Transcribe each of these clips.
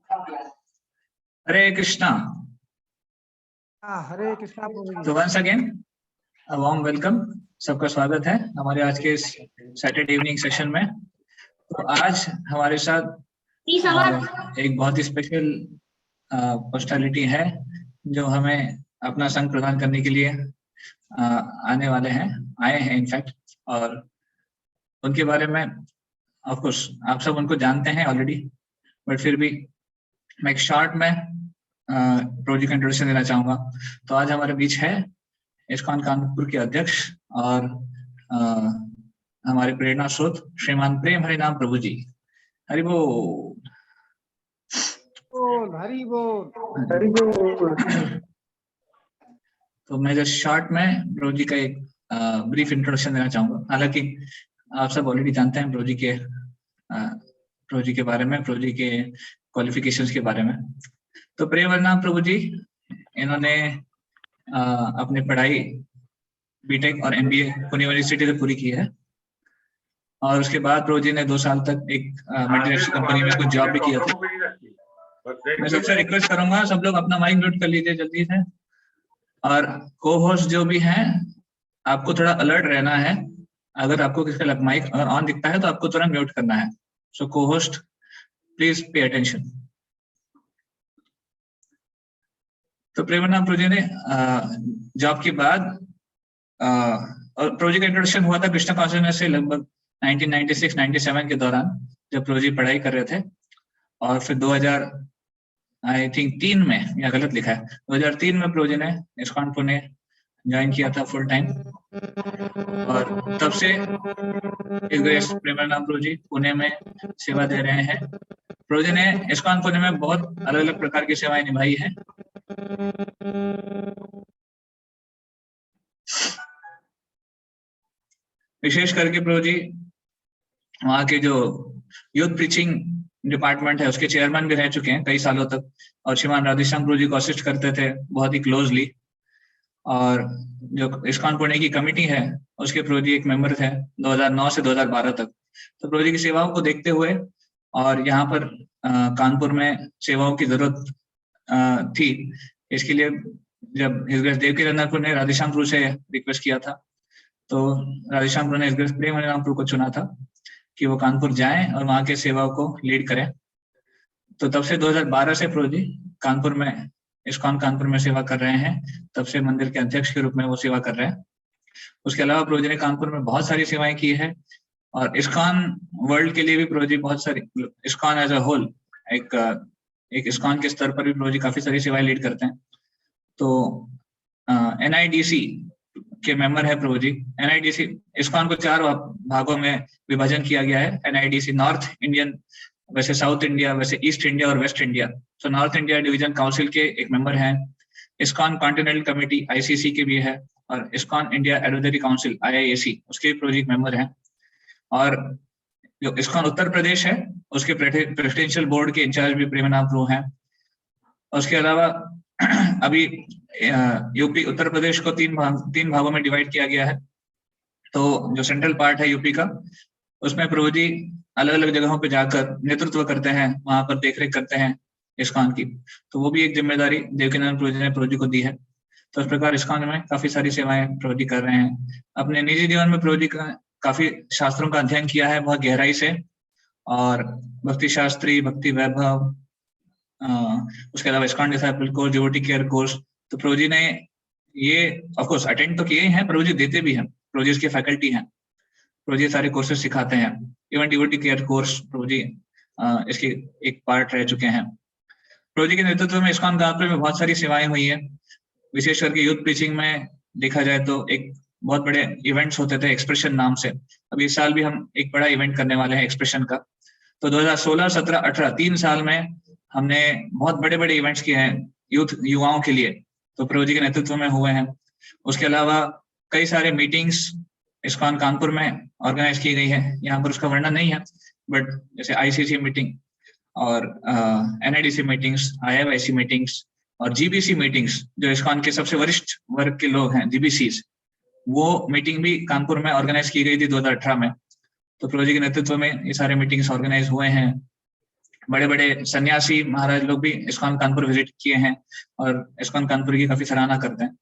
हरे कृष्णा। हरे कृष्णा प्रभु जी। तो once again a warm welcome, सबका स्वागत है हमारे आज के इस सैटरडे इवनिंग सेशन में। तो आज हमारे साथ एक बहुत ही स्पेशल पर्सनालिटी है जो हमें अपना संग प्रदान करने के लिए आए हैं इनफैक्ट, और उनके बारे में ऑफ कोर्स आप सब उनको जानते हैं ऑलरेडी, बट फिर भी मैं एक शॉर्ट में प्रोजी का इंट्रोडक्शन देना चाहूंगा। तो आज हमारे बीच है इस्कॉन कानपुर के अध्यक्ष और हमारे प्रेरणा स्रोत श्रीमान प्रेम हरिनाम प्रभु जी। हरि बोल। हरि बोल। तो मैं जस्ट शॉर्ट में प्रभु जी का एक ब्रीफ इंट्रोडक्शन देना चाहूंगा। हालांकि आप सब ऑलरेडी जानते हैं प्रभु जी के बारे में, प्रभु जी के क्वालिफिकेशंस के बारे में। तो प्रेम हरिनाम प्रभु जी इन्होंने अपनी पढ़ाई बीटेक और एमबीए पुणे यूनिवर्सिटी से पूरी की है, और उसके बाद प्रभु जी ने 2 साल तक एक मल्टीनेशनल कंपनी में कुछ जॉब भी किया था। मैं सबसे रिक्वेस्ट करूंगा सब लोग अपना माइक म्यूट कर लीजिए जल्दी से, और को होस्ट जो भी हैं आपको थोड़ा अलर्ट रहना है। अगर आपको किसी का माइक अगर ऑन दिखता है तो आपको तुरंत म्यूट करना है। सो को होस्ट प्लीज पे अटेंशन। तो प्रेमनाम प्रभु जी ने जॉब के बाद और प्रभु जी का इंट्रोडक्शन हुआ था कृष्णा कॉन्वेंट से लगभग 1996-97 के दौरान, जब प्रभु जी पढ़ाई कर रहे थे। और फिर 2000 आई थिंक 3 में, या गलत लिखा है, 2003 में प्रभु जी ने इस्कॉन पुणे ज्वाइन किया था फुल टाइम, और तब से प्रेमानंद प्रभु जी पुणे में सेवा दे रहे हैं। प्रभु जी ने इस्कॉन पुणे में बहुत अलग अलग प्रकार की सेवाएं निभाई है। विशेष करके प्रभु जी वहाँ के जो यूथ प्रीचिंग डिपार्टमेंट है उसके चेयरमैन भी रह चुके हैं कई सालों तक, और श्रीमान राधेश्याम प्रभु जी को असिस्ट करते थे बहुत ही क्लोजली। और जो इस्कॉन पुणे की कमेटी है उसके प्रभु जी एक मेंबर थे 2009 से 2012 तक। तो प्रभु जी की सेवाओं को देखते हुए और यहाँ पर कानपुर में सेवाओं की जरूरत थी, इसके लिए जब हिज ग्रेस देवकी नंदनपुर ने राधेश्याम प्रभु से रिक्वेस्ट किया था, तो राधेश्याम प्रभु ने हिज ग्रेस प्रेम हरिनाम प्रभु को चुना था कि वो कानपुर जाएं और वहाँ के सेवाओं को लीड करें। तो तब से 2012 से प्रभु जी कानपुर में इस्कॉन कानपुर में सेवा कर रहे हैं। तब से मंदिर के अध्यक्ष के रूप में वो सेवा कर रहे हैं। उसके अलावा प्रभु जी ने कानपुर में बहुत सारी सेवाएं की है, और इस्कॉन वर्ल्ड के लिए भी प्रभु जी बहुत सारी, इस्कॉन एज अ होल एक इस्कॉन के स्तर पर भी प्रभु जी काफी सारी सेवाएं लीड करते हैं। तो NIDC के मेंबर है प्रभु जी। NIDC इस्कॉन को 4 भागों में विभाजन किया गया है। NIDC नॉर्थ इंडियन, वैसे साउथ इंडिया, वैसे ईस्ट इंडिया और वेस्ट इंडिया। तो नॉर्थ इंडिया डिवीजन काउंसिल के एक मेंबर हैं। इस्कॉन कॉन्टिनेंटल कमेटी ICC के भी है, और ISKCON India advisory council IIAC उसके भी प्रोजेक्ट मेंबर हैं। और जो इस्कॉन उत्तर प्रदेश है उसके प्रेसिडेंशियल बोर्ड के इंचार्ज भी प्रेमनाम प्रभु हैं। उसके अलावा अभी यूपी उत्तर प्रदेश को 3 भागों में डिवाइड किया गया है। तो जो सेंट्रल पार्ट है यूपी का, उसमें प्रभु जी अलग अलग जगहों पे जाकर नेतृत्व करते हैं, वहां पर देखरेख करते हैं इस्कॉन की। तो वो भी एक जिम्मेदारी देवकीनंदन प्रभु जी ने प्रभु जी को दी है। तो इस प्रकार इस्कॉन में काफी सारी सेवाएं प्रभु जी कर रहे हैं। अपने निजी जीवन में प्रभु जी का काफी शास्त्रों का अध्ययन किया है बहुत गहराई से, और भक्ति शास्त्री, भक्ति वैभव, उसके अलावा ISKCON disciple course, devotee care course. तो प्रभु जी ने ये ऑफकोर्स अटेंड तो किए हैं, प्रभु जी देते भी हैं, प्रभु जी इसके फैकल्टी हैं, प्रभु जी सारे कोर्सेज सिखाते हैं। इवन डिवोटी केयर कोर्स प्रभु जी इसके एक पार्ट रह चुके हैं। प्रभु जी के नेतृत्व में इस्कॉन कानपुर में बहुत सारी सेवाएं हुई है। विशेष करके यूथ प्रीचिंग में देखा जाए तो एक बहुत बड़े इवेंट्स होते थे एक्सप्रेशन नाम से। अभी इस साल भी हम एक बड़ा इवेंट करने वाले हैं एक्सप्रेशन का। तो 2016, 17, 18 3 साल में हमने बहुत बड़े बड़े इवेंट्स किए हैं युवाओं के लिए, तो प्रभु जी के नेतृत्व में हुए हैं। उसके अलावा कई सारे मीटिंग्स इस्कॉन कानपुर में ऑर्गेनाइज की गई है। यहाँ पर उसका वर्णन नहीं है, बट जैसे ICC मीटिंग और NIDC मीटिंग्स, IFIC मीटिंग्स और GBC मीटिंग्स, जो इस्कॉन के सबसे वरिष्ठ वर्ग के लोग हैं GBCs, वो मीटिंग भी कानपुर में ऑर्गेनाइज की गई थी 2018 में। तो प्रभु जी के नेतृत्व में ये सारे मीटिंग्स ऑर्गेनाइज हुए हैं। बड़े बड़े सन्यासी महाराज लोग भी इस्कॉन कानपुर विजिट किए हैं और इस्कॉन कानपुर की काफी सराहना करते हैं।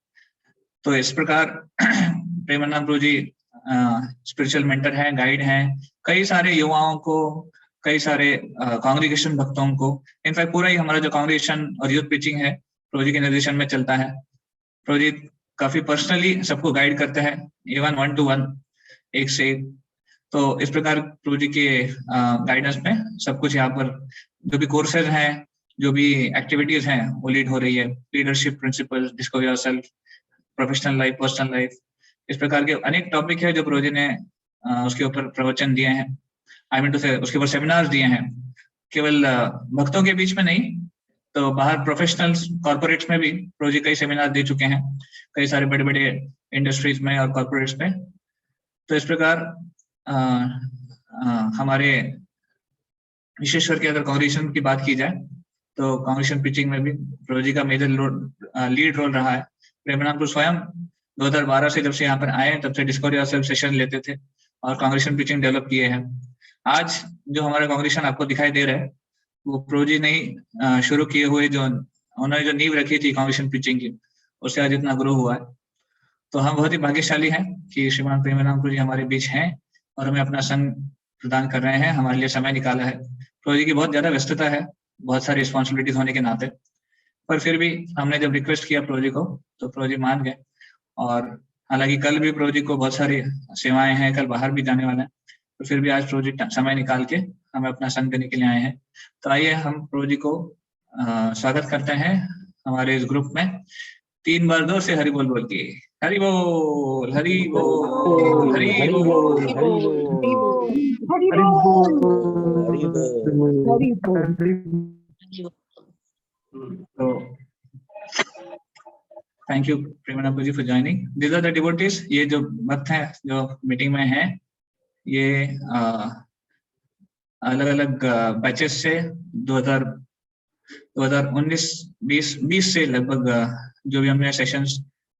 तो इस प्रकार प्रेमानंद प्रभु जी स्पिरिचुअल मेंटर हैं, गाइड हैं, कई सारे युवाओं को, कई सारे कांग्रीगेशन भक्तों को, इनफैक्ट पूरा ही हमारा जो कांग्रीगेशन और यूथ पिचिंग है प्रभु जी के निर्देशन में चलता है। प्रभु जी काफी पर्सनली सबको गाइड करते हैं, इवन 1 to 1, एक से एक। तो इस प्रकार प्रभु जी के गाइडेंस में सब कुछ यहाँ पर जो भी कोर्सेज हैं, जो भी एक्टिविटीज हैं वो लीड हो रही है। Leadership principle, discover yourself, professional life, personal life, इस प्रकार के अनेक टॉपिक है जो प्रभु जी ने उसके ऊपर प्रवचन दिए हैं, आई मीन टू से उसके ऊपर सेमिनार्स दिए हैं। केवल भक्तों के बीच में नहीं, तो बाहर प्रोफेशनल्स, कॉर्पोरेट्स में भी प्रभु जी कई सेमिनार दे चुके हैं, कई सारे बड़े बड़े इंडस्ट्रीज में और कॉर्पोरेट्स में। तो इस प्रकार हमारे विशेषकर के अगर कांग्रेगेशन की बात की जाए तो कांग्रेगेशन पिचिंग में भी प्रभु जी का मेजर लीड रोल रहा है। प्रेमानंद प्रभु स्वयं 2012 से जब से यहाँ पर आए तब से डिस्कवर योरसेल्फ सेशन लेते थे और कांग्रेगेशन पिचिंग डेवलप किए हैं। आज जो हमारा कांग्रेगेशन आपको दिखाई दे रहा है वो प्रभु जी ने ही शुरू किए हुए, जो उन्होंने जो नींव रखी थी कांग्रेगेशन पिचिंग की, उससे आज इतना ग्रो हुआ है। तो हम बहुत ही भाग्यशाली हैं कि श्रीमान प्रेमानंद प्रभु जी हमारे बीच हैं और हमें अपना संग प्रदान कर रहे हैं, हमारे लिए समय निकाला है। प्रभु जी की बहुत ज्यादा व्यस्तता है, बहुत सारी रिस्पॉन्सिबिलिटीज होने के नाते, पर फिर भी हमने जब रिक्वेस्ट किया प्रभु जी को तो प्रभु जी मान गए। और हालांकि कल भी प्रभु जी को बहुत सारी सेवाएं हैं, कल बाहर भी जाने वाले हैं, तो फिर भी आज प्रभु जी समय निकाल के हमें अपना संग देने के लिए आए हैं। तो आइए हम प्रभु जी को स्वागत करते हैं हमारे इस ग्रुप में। 3 बार जोर से हरि बोल बोल के, हरि बोल, हरि बोल, हरि बोल, हरि बोल। तो thank you Premanand Prabhu ji for joining. These are the devotees. ये जो भक्त हैं जो मीटिंग में हैं, ये अलग अलग बैचेस से 2019-20 से लगभग जो भी हमने सेशंस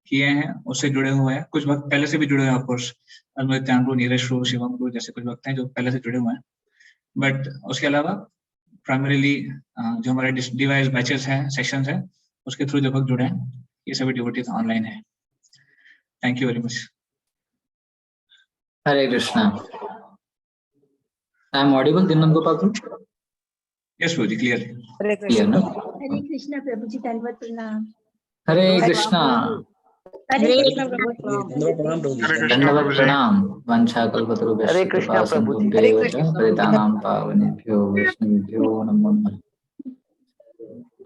किए हैं उससे जुड़े हुए हैं। कुछ वक्त पहले से भी जुड़े हुए हैं, ऑफकोर्स अद्वैतानंद, नीरज, शिवम गुरु जैसे कुछ वक्त हैं जो पहले से जुड़े हुए हैं। बट उसके अलावा प्राइमरीली जो हमारे डिवाइस बैचेस हैं, सेशंस हैं, उसके थ्रू जो भक्त जुड़े हैं, ये सभी डिवोटीज ऑनलाइन है। Thank you very much. Hare Krishna. I am audible Dinam Gopal? Yes प्रभु जी, क्लियर हरे क्लियर ना? हरे कृष्णा प्रभु जी, दंडवत प्रणाम। हरे कृष्णा। हरे कृष्णा प्रभु जी, दंडवत प्रणाम। वंशाकल्पतरुभ्यश्च हरे कृष्णा प्रभु जी। कृपासिन्धुभ्यो एव च पतितानां पावनेभ्यो वैष्णवेभ्यो नमो नमः।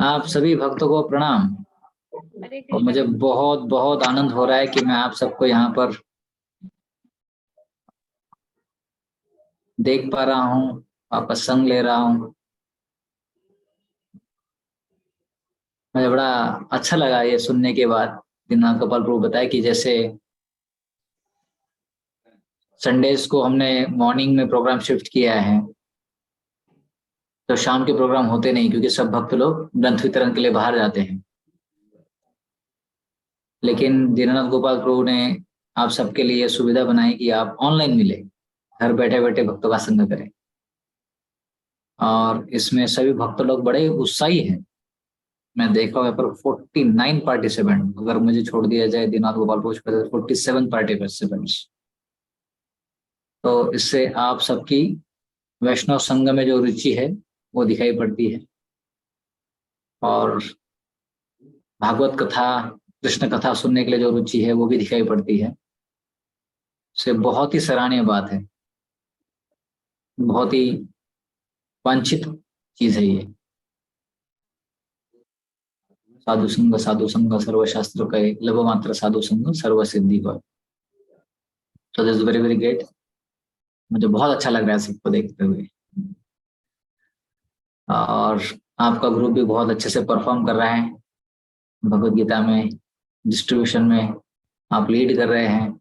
आप सभी भक्तों को प्रणाम। हरे और कृष्णा। मुझे बहुत बहुत आनंद हो रहा है कि मैं आप सबको यहाँ पर देख पा रहा हूँ, आपका संग ले रहा हूँ। मुझे बड़ा अच्छा लगा ये सुनने के बाद। दीननाथ गोपाल प्रभु बताया कि जैसे संडेज को हमने मॉर्निंग में प्रोग्राम शिफ्ट किया है, तो शाम के प्रोग्राम होते नहीं क्योंकि सब भक्त लोग ग्रंथ वितरण के लिए बाहर जाते हैं। लेकिन दीननाथ गोपाल प्रभु ने आप सबके लिए सुविधा बनाई कि आप ऑनलाइन मिले, घर बैठे बैठे भक्तों का संग करें। और इसमें सभी भक्त लोग बड़े उत्साही हैं। मैं देखा हुआ पर 49 पार्टिसिपेंट, अगर मुझे छोड़ दिया जाए दीननाथ गोपाल प्रभु, 47 पार्टिसिपेंट्स। तो इससे आप सबकी वैष्णव संघ में जो रुचि है वो दिखाई पड़ती है। और भागवत कथा, कृष्ण कथा सुनने के लिए जो रुचि है वो भी दिखाई पड़ती है। से बहुत ही सराहनीय बात है, बहुत ही वांछित चीज है ये। साधु संग सर्वशास्त्र कहे, लभ मात्र साधु संग सर्व सिद्धि को। तो this is very very great. मुझे बहुत अच्छा लग रहा है सबको देखते हुए। और आपका ग्रुप भी बहुत अच्छे से परफॉर्म कर रहा है। भगवत गीता में डिस्ट्रीब्यूशन में आप लीड कर रहे हैं,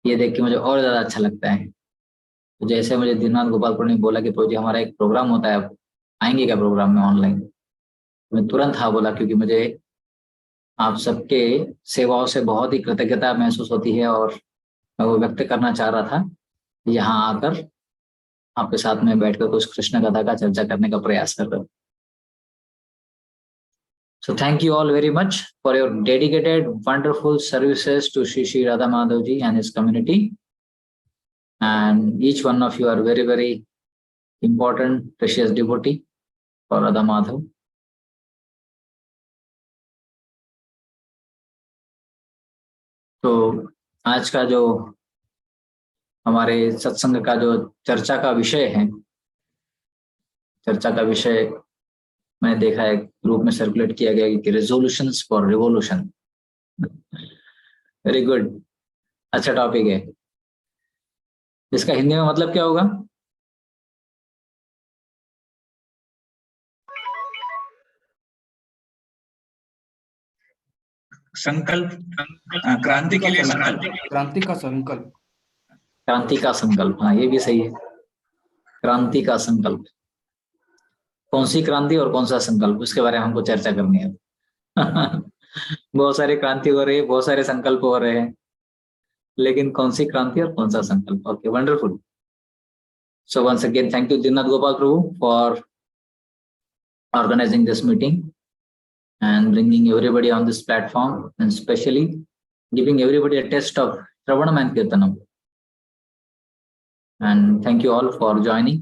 ये देख के मुझे और ज्यादा अच्छा लगता है। तो जैसे मुझे दीननाथ गोपाल प्रभु ने बोला कि प्रभु जी हमारा एक प्रोग्राम होता है, आएंगे क्या प्रोग्राम में ऑनलाइन, मैं तुरंत हाँ बोला, क्योंकि मुझे आप सबके सेवाओं से बहुत ही कृतज्ञता महसूस होती है और मैं वो व्यक्त करना चाह रहा था। यहाँ आकर आपके साथ में बैठकर कुछ कृष्ण कथा का चर्चा करने का प्रयास कर रहे हो। So thank you all very much for your dedicated, wonderful services to Shri Radha Madhav ji and his community. And each one of you are very, very important, precious devotee for Radha Madhav. तो आज का जो हमारे सत्संग का जो चर्चा का विषय है, चर्चा का विषय मैंने देखा है ग्रुप में सर्कुलेट किया गया कि resolutions for revolution. Very good, अच्छा टॉपिक है। इसका हिंदी में मतलब क्या होगा? संकल्प, क्रांति के लिए संकल्प, क्रांति का संकल्प। क्रांति का संकल्प, हाँ ये भी सही है, क्रांति का संकल्प। कौन सी क्रांति और कौन सा संकल्प, उसके बारे में हमको चर्चा करनी है। बहुत सारी क्रांति हो रही है, बहुत सारे संकल्प हो रहे हैं, लेकिन कौन सी क्रांति और कौन सा संकल्प? Okay, wonderful. So once again, thank you Dinnath Gopal Prabhu for organizing this meeting and bringing everybody on this platform, and especially giving everybody a taste of Shravanam and Kirtanam. And thank you all for joining.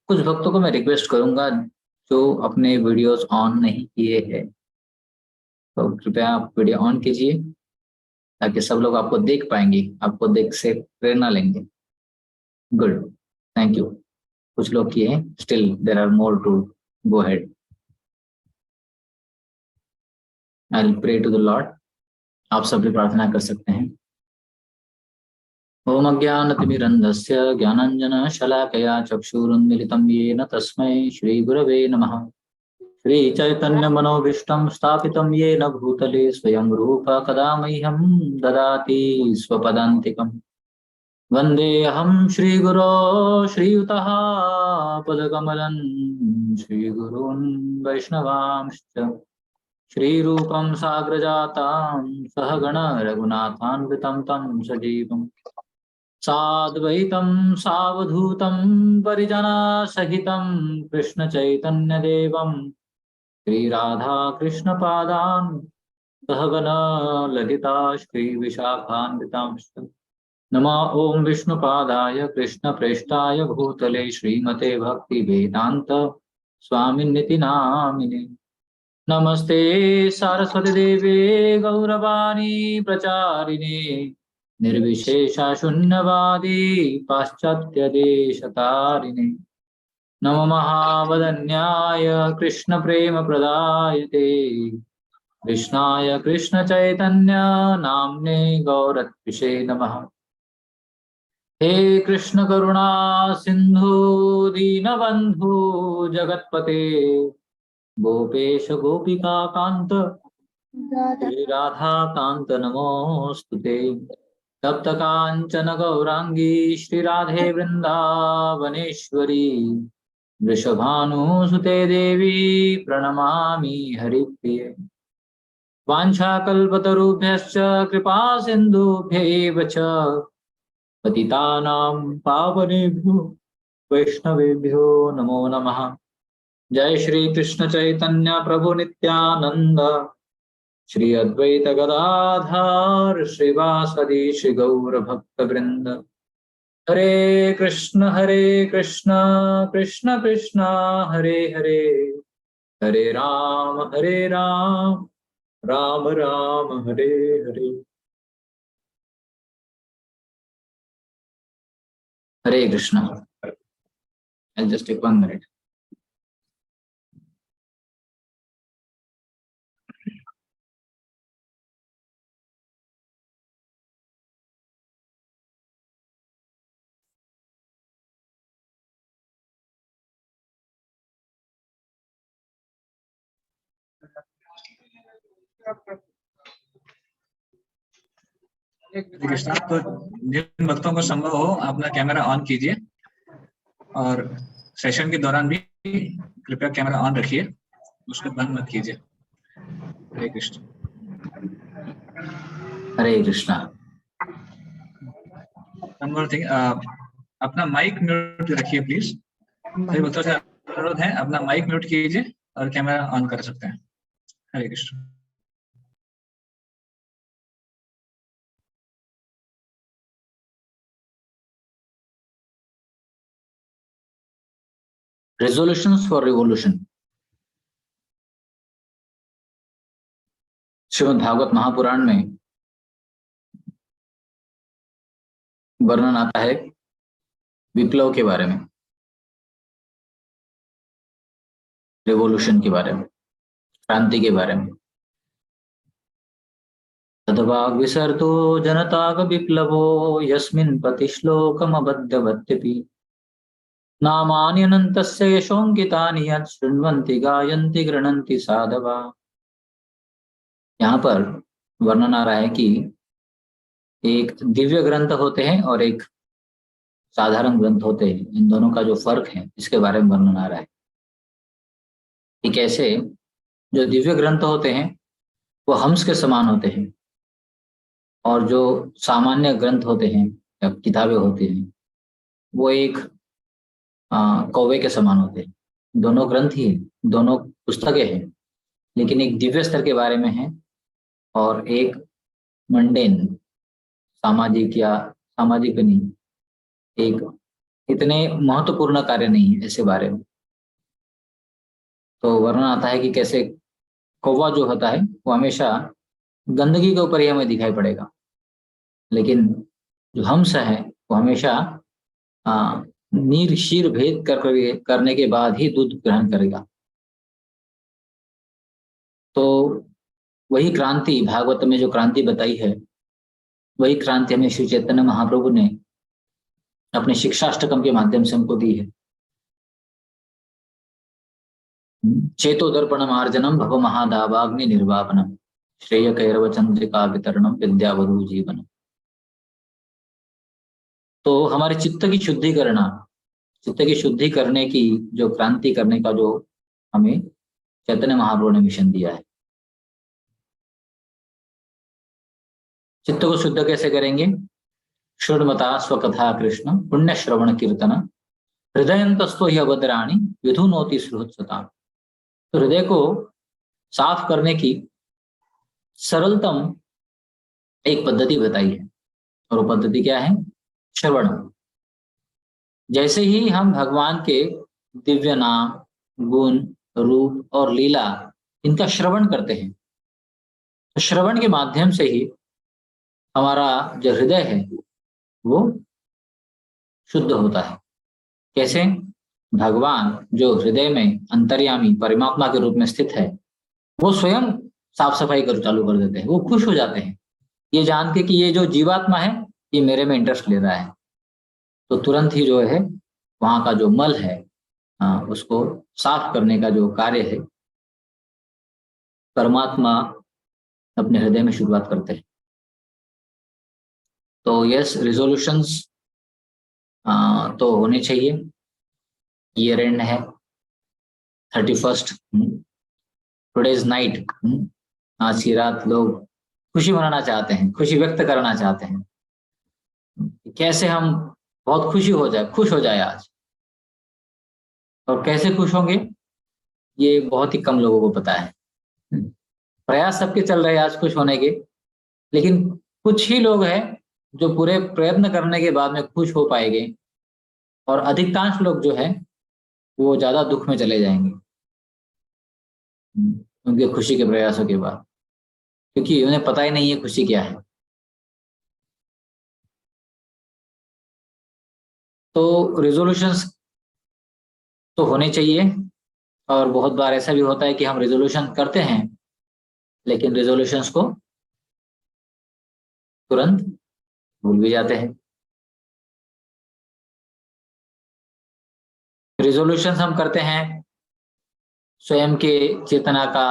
कुछ भक्तों को मैं request करूंगा जो अपने videos on नहीं किए हैं, तो कृपया आप वीडियो ऑन कीजिए ताकि सब लोग आपको देख पाएंगे, आपको देख से प्रेरणा लेंगे। Good, thank you. कुछ लोग किए हैं, still there are more to go ahead. I will pray to the lord. आप सब भी प्रार्थना कर सकते हैं। ओम अज्ञानतिमिरन्धस्य ज्ञानाञ्जनशलाकया चक्षुरुन्मीलितं येन तस्मै श्रीगुरवे नमः। श्रीचैतन्यमनोभीष्टं स्थापितं येन भूतले स्वयं रूप कदा मह्यं ददाति स्वपदान्तिकम्। वन्देऽहं श्रीगुरो श्रीयुतः पदकमलं श्रीगुरून् वैष्णवांश्च श्रीरूपं साग्रजातां सहगण रघुनाथान्वितं तं सजीवम् साद्वैतं सावधूतं परिजनसहितं कृष्णचैतन्यदेवं श्रीराधा कृष्णपादान् सहगण ललिता श्रीविशाखान्वितांश्च। नमः ओं विष्णुपादाय कृष्णप्रेष्ठाय भूतले श्रीमते भक्तिवेदान्त स्वामिन्निति नामिने। नमस्ते सरस्वती देवे गौरवाणी प्रचारिणे निर्विशेषा शून्यवादी पाश्चात्य देशतारिणे। नमो महावदन्याय कृष्ण प्रेम प्रदायते कृष्णाय कृष्ण चैतन्य नाम्ने गौरत्विषे नमः। हे कृष्ण करुणा सिंधु दीनबंधु जगतपते गोपेश गोपिका कांत श्री राधा कांत नमोस्तुते। तप्त कांचन गौरांगी श्री राधे वृंदावनेश्वरी वृषभानुसुते देवी प्रणमामि हरिप्रिये। वाञ्छाकल्पतरुभ्यश्च कृपा सिन्धुभ्यैव च पतितानां पावनेभ्यो वैष्णवेभ्यो नमो नमः। जय श्री कृष्ण चैतन्य प्रभु नित्यानंद श्री अद्वैत गदाधर श्रीवासदि श्री गौर भक्त वृंद। हरे Krishna Krishna Krishna Hare Hare, Hare Ram Ram Ram Hare Hare. Hare Krishna. I'll just take 1 minute. Krishna, तो जिन भक्तों को संभव हो अपना कैमरा ऑन कीजिए और सेशन के दौरान भी कृपया कैमरा ऑन रखिए, उसको बंद मत कीजिए। हरे कृष्ण। हरे कृष्णा। One more thing, अपना माइक म्यूट रखिए प्लीज। सभी भक्तों से अनुरोध है, अपना माइक म्यूट कीजिए और कैमरा ऑन कर सकते हैं। Hare Krishna. Resolutions for revolution. Srimad Bhagavata Mahapurana में वर्णन आता है विप्लव के बारे में, रिवोल्यूशन के बारे में, क्रांति के बारे में। तद्वाग विसर्तो जनताग विप्लवो यस्मिन् प्रतिश्लोकमबद्धवत्यपि नामान्यनन्तस्य यशोंकितानि यत् शृण्वन्ति गायन्ति गृह्णन्ति साधवा। यहाँ पर वर्णन आ रहा है कि एक दिव्य ग्रंथ होते हैं और एक साधारण ग्रंथ होते हैं, इन दोनों का जो फर्क है इसके बारे में वर्णन आ रहा है कि कैसे जो दिव्य ग्रंथ होते हैं वो हंस के समान होते हैं और जो सामान्य ग्रंथ होते हैं या किताबें होती हैं वो एक कौवे के समान होते हैं। दोनों ग्रंथ ही हैं, दोनों पुस्तकें हैं, लेकिन एक दिव्य स्तर के बारे में है और एक मंडेन सामाजिक या सामाजिक नहीं, एक इतने महत्वपूर्ण कार्य नहीं है ऐसे बारे में। तो वर्णन आता है कि कैसे कौवा जो होता है वो हमेशा गंदगी के ऊपर ही हमें दिखाई पड़ेगा, लेकिन जो हंस है वो हमेशा नीर शीर भेद करने के बाद ही दूध ग्रहण करेगा। तो वही क्रांति भागवत में जो क्रांति बताई है, वही क्रांति हमें श्री चैतन्य महाप्रभु ने अपने शिक्षाष्टकम के माध्यम से हमको दी है। चेतो दर्पण मार्जनम भव महादावाग्नि निर्वापनम श्रेय कैरव चंद्रिका वितरणम विद्यावधु जीवनम। तो हमारे चित्त की शुद्धि करने की जो क्रांति करने का जो हमें चैतन्य महाप्रभु ने मिशन दिया है। चित्त को शुद्ध कैसे करेंगे? शृण्वता स्वकथा कृष्ण पुण्य श्रवण कीर्तन हृदयंतस्तो ही अभद्राणी विधुनोति सुहृत्सता। तो हृदय को साफ करने की सरलतम एक पद्धति बताई है और वो पद्धति क्या है? श्रवण। जैसे ही हम भगवान के दिव्य नाम, गुण, रूप और लीला इनका श्रवण करते हैं, तो श्रवण के माध्यम से ही हमारा जो हृदय है वो शुद्ध होता है। कैसे? भगवान जो हृदय में अंतर्यामी परमात्मा के रूप में स्थित है, वो स्वयं साफ सफाई चालू कर देते हैं। वो खुश हो जाते हैं ये जान के कि ये जो जीवात्मा है ये मेरे में इंटरेस्ट ले रहा है। तो तुरंत ही जो है वहां का जो मल है उसको साफ करने का जो कार्य है परमात्मा अपने हृदय में शुरुआत करते हैं। तो यस, रिजोल्यूशंस तो होने चाहिए। ईयर एंड है 31st, टुडेज नाइट। आज की रात लोग खुशी मनाना चाहते हैं, खुशी व्यक्त करना चाहते हैं। कैसे हम बहुत खुश हो जाए आज, और कैसे खुश होंगे ये बहुत ही कम लोगों को पता है। प्रयास सबके चल रहे हैं आज खुश होने के, लेकिन कुछ ही लोग हैं जो पूरे प्रयत्न करने के बाद में खुश हो पाएंगे, और अधिकांश लोग जो है वो ज्यादा दुख में चले जाएंगे उनके खुशी के प्रयासों के बाद, क्योंकि उन्हें पता ही नहीं है खुशी क्या है। तो रिजोल्यूशंस तो होने चाहिए, और बहुत बार ऐसा भी होता है कि हम रिजोल्यूशन करते हैं लेकिन रिजोल्यूशंस को तुरंत भूल भी जाते हैं। रिजोल्यूशंस हम करते हैं स्वयं के चेतना का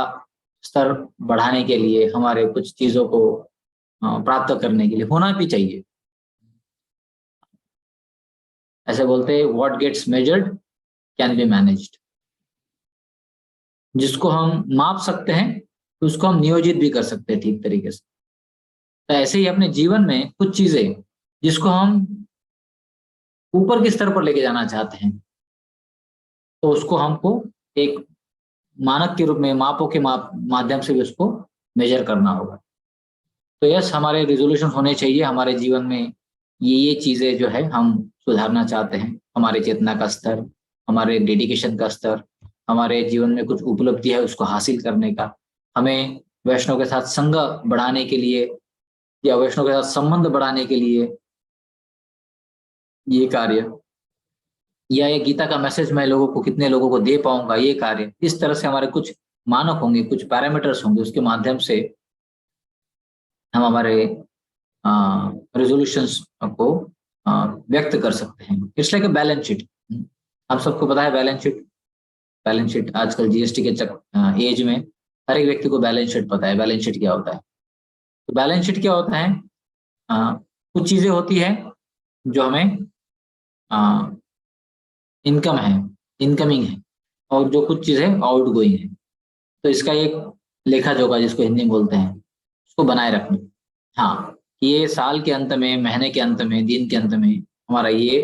स्तर बढ़ाने के लिए, हमारे कुछ चीजों को प्राप्त करने के लिए, होना भी चाहिए। ऐसे बोलते हैं what gets measured can be managed. जिसको हम माप सकते हैं उसको हम नियोजित भी कर सकते हैं ठीक तरीके से। तो ऐसे ही अपने जीवन में कुछ चीजें जिसको हम ऊपर के स्तर पर लेके जाना चाहते हैं तो उसको हमको एक मानक के रूप में मापों के माध्यम से भी उसको मेजर करना होगा। तो यस, हमारे रिजोल्यूशन होने चाहिए हमारे जीवन में, ये चीजें जो है हम सुधारना चाहते हैं, हमारे चेतना का स्तर, हमारे डेडिकेशन का स्तर, हमारे जीवन में कुछ उपलब्धि है उसको हासिल करने का, हमें वैष्णव के साथ संग बढ़ाने के लिए या वैष्णव के साथ संबंध बढ़ाने के लिए ये कार्य, या ये गीता का मैसेज मैं लोगों को कितने लोगों को दे पाऊंगा ये कार्य, इस तरह से हमारे कुछ मानक होंगे, कुछ पैरामीटर्स होंगे, उसके माध्यम से हम हमारे रेजोल्यूशंस को व्यक्त कर सकते हैं। It's like a balance sheet. हम सबको पता है बैलेंस शीट आजकल जीएसटी के एज में हर एक व्यक्ति को बैलेंस शीट पता है। बैलेंस शीट क्या होता है? तो बैलेंस शीट क्या होता है? कुछ चीजें होती है जो हमें इनकम है, इनकमिंग है, और जो कुछ चीजें आउट गोइंग है। तो इसका एक लेखा जोखा जिसको हिंदी में बोलते हैं, उसको बनाए रखना। हाँ, ये साल के अंत में, महीने के अंत में, दिन के अंत में हमारा ये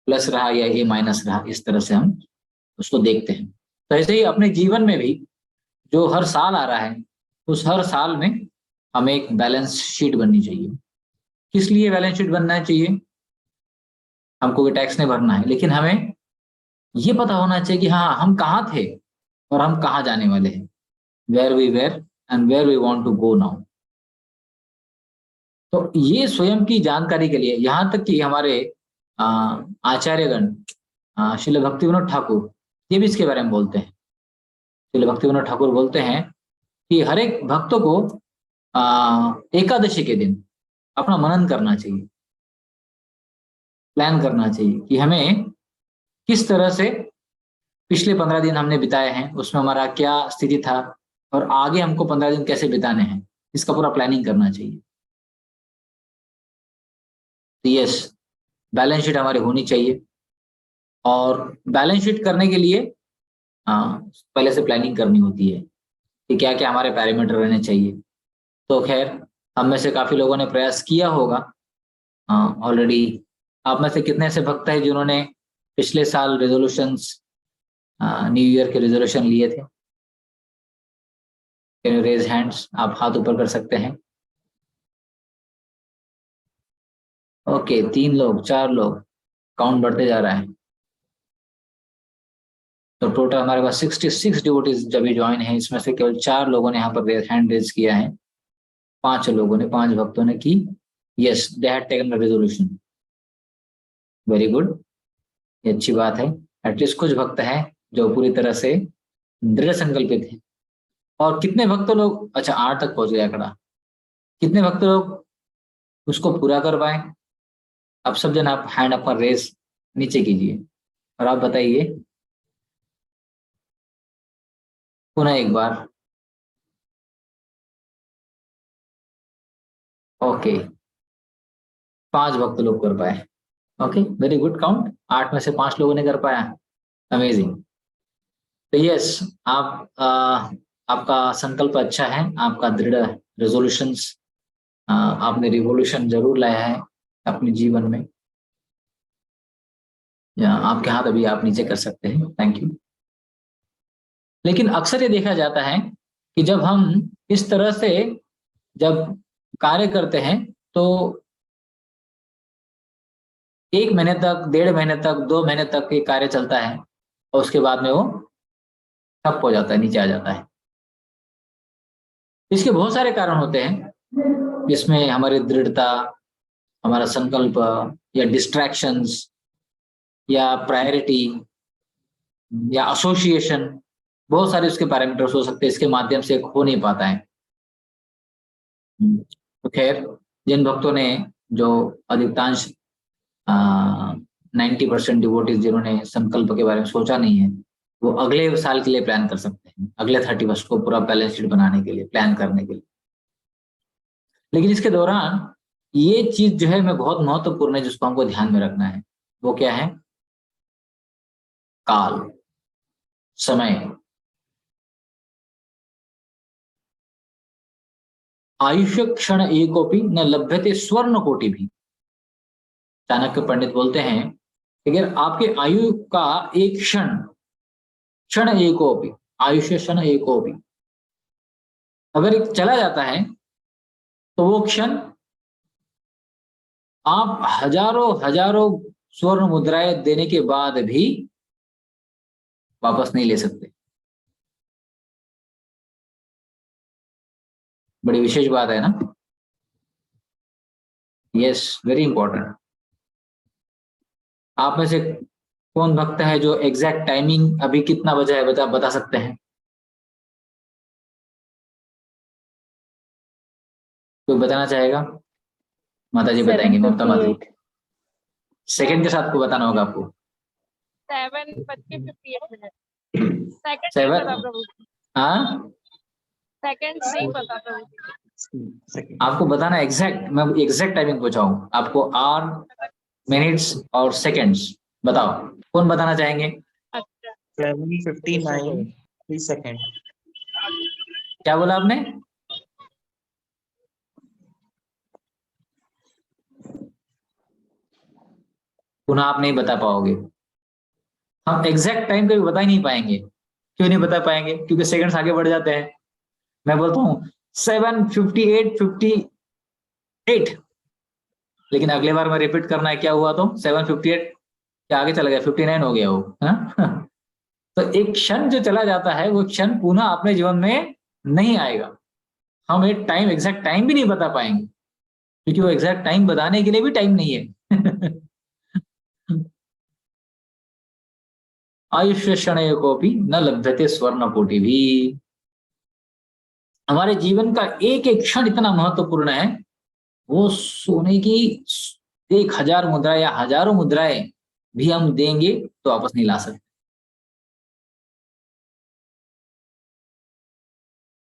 प्लस रहा या ये माइनस रहा, इस तरह से हम उसको देखते हैं। तो ऐसे ही अपने जीवन में भी जो हर साल आ रहा है, उस हर साल में हमें एक बैलेंस शीट बननी चाहिए। किस लिए बैलेंस शीट बनना चाहिए? हमको ये टैक्स नहीं भरना है, लेकिन हमें ये पता होना चाहिए कि हाँ, हम कहाँ थे और हम कहाँ जाने वाले हैं, where we were and where we want to go now. तो ये स्वयं की जानकारी के लिए, यहाँ तक कि हमारे आचार्यगण श्रील भक्तिविनोद ठाकुर ये भी इसके बारे में बोलते हैं। श्रील भक्तिविनोद ठाकुर बोलते हैं कि हर एक भक्तों को एकादशी के दिन अपना मनन करना चाहिए, प्लान करना चाहिए कि हमें किस तरह से पिछले 15 दिन हमने बिताए हैं, उसमें हमारा क्या स्थिति था और आगे हमको 15 दिन कैसे बिताने हैं, इसका पूरा प्लानिंग करना चाहिए। तो यस, बैलेंस शीट हमारी होनी चाहिए, और बैलेंस शीट करने के लिए पहले से प्लानिंग करनी होती है कि क्या क्या हमारे पैरामीटर रहने चाहिए। तो खैर, हम में से काफी लोगों ने प्रयास किया होगा ऑलरेडी। आप में से कितने ऐसे भक्त हैं जिन्होंने पिछले साल रेजोल्यूशंस, न्यू ईयर के रेजोल्यूशन लिए थे? Can you raise hands? आप हाथ ऊपर कर सकते हैं। ओके, 3 लोग, 4 लोग, काउंट बढ़ते जा रहा है। तो टोटल हमारे पास 66 डिवोटीज जब भी ज्वाइन है, इसमें से केवल 4 लोगों ने यहाँ पर हैंड रेज किया है, 5 लोगों ने, 5 भक्तों ने की। Yes, they had taken resolution. Very good, ये अच्छी बात है। एटलीस्ट कुछ भक्त हैं जो पूरी तरह से दृढ़ संकल्पित हैं। और कितने भक्त लोग, अच्छा 8 तक पहुंच गया आंकड़ा, कितने भक्त लोग उसको पूरा कर पाए? अब सब जन आप हैंड अपर रेस नीचे कीजिए और आप बताइए पुनः एक बार। ओके, 5 भक्त लोग कर पाए। Okay, very good count. 8 में से 5 लोगों ने कर पाया, अमेजिंग। तो यस, आपका संकल्प अच्छा है, आपका दृढ़ रेजोल्यूशंस, आपने रिवोल्यूशन जरूर लाया है अपने जीवन में। आपके हाथ अभी आप नीचे कर सकते हैं, थैंक यू। लेकिन अक्सर ये देखा जाता है कि जब हम इस तरह से जब कार्य करते हैं तो 1 महीने तक, 1.5 महीने तक, 2 महीने तक ये कार्य चलता है और उसके बाद में वो ठप हो जाता है, नीचे आ जाता है। इसके बहुत सारे कारण होते हैं, जिसमें हमारी दृढ़ता, हमारा संकल्प, या डिस्ट्रैक्शंस, या प्रायोरिटी, या एसोसिएशन, बहुत सारे उसके पैरामीटर्स हो सकते हैं, इसके माध्यम से हो नहीं पाता है। तो खैर, जिन भक्तों ने, जो अधिकांश 90% डिवोटीज जिन्होंने संकल्प के बारे में सोचा नहीं है, वो अगले साल के लिए प्लान कर सकते हैं, अगले 31 को पूरा बैलेंस शीट बनाने के लिए, प्लान करने के लिए। लेकिन इसके दौरान ये चीज जो है मैं बहुत महत्वपूर्ण है, जिसको हमको ध्यान में रखना है, वो क्या है? काल, समय। आयुष्य क्षण एकोपि न लभ्यते स्वर्ण कोटि भी। चाणक्य पंडित बोलते हैं लेकिन आपके आयु का एक क्षण, क्षण एकोपि, आयुष्य क्षण एकोपि, अगर एक चला जाता है तो वो क्षण आप हजारों हजारों स्वर्ण मुद्राएं देने के बाद भी वापस नहीं ले सकते। बड़ी विशेष बात है ना। Yes, very important. आप में से कौन भक्त है जो एग्जैक्ट टाइमिंग अभी कितना बजा है बता सकते हैं? कोई बताना चाहेगा? माता जी बताएंगे, ममता माता। सेकंड के साथ को बताना होगा आपको। 7:58 सेवन, हाँ सेकंड नहीं पता प्रभु। आपको बताना एग्जैक्ट, मैं एग्जैक्ट टाइमिंग पूछाऊं आपको, आवर, मिनट्स और सेकंड्स बताओ, कौन बताना चाहेंगे? 7:59 3 सेकंड। क्या बोला आपने? पुनः आप नहीं बता पाओगे। हम एग्जैक्ट टाइम कभी बता ही नहीं पाएंगे। क्यों नहीं बता पाएंगे? क्योंकि सेकंड्स आगे बढ़ जाते हैं। मैं बोलता हूँ 7:58, लेकिन अगले बार मैं रिपीट करना है, क्या हुआ? तो 7:58 क्या आगे चला गया, 59 हो गया वो, हाँ? तो एक क्षण जो चला जाता है वो क्षण पुनः अपने जीवन में नहीं आएगा। हम एक टाइम, एग्जैक्ट टाइम भी नहीं बता पाएंगे, क्योंकि वो एग्जैक्ट टाइम बताने के लिए भी टाइम नहीं है। आयुष्य क्षण को भी न लभ्यते स्वर्ण कोटि भी। हमारे जीवन का एक एक क्षण इतना महत्वपूर्ण है, वो सोने की 1000 मुद्रा या हजारों मुद्राएं भी हम देंगे तो वापस नहीं ला सकते।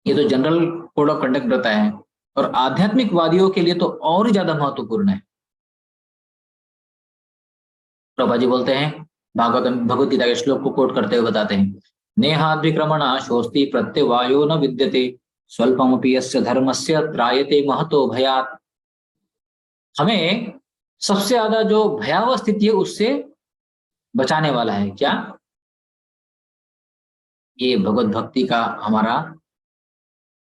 ये तो जनरल कोड ऑफ कंडक्ट रहता है, और आध्यात्मिक वादियों के लिए तो और ज्यादा महत्वपूर्ण है। प्रभा जी बोलते हैं, भगवत गीता के श्लोक को कोट करते हुए बताते हैं, नेहाद्विक्रमणा शोस्ति प्रत्यवायो न विद्यते स्वल्पमपि यस्य धर्मस्य त्रायते महतो भयात्। हमें सबसे ज्यादा जो भयावह स्थिति है उससे बचाने वाला है क्या? ये भगवत भक्ति का हमारा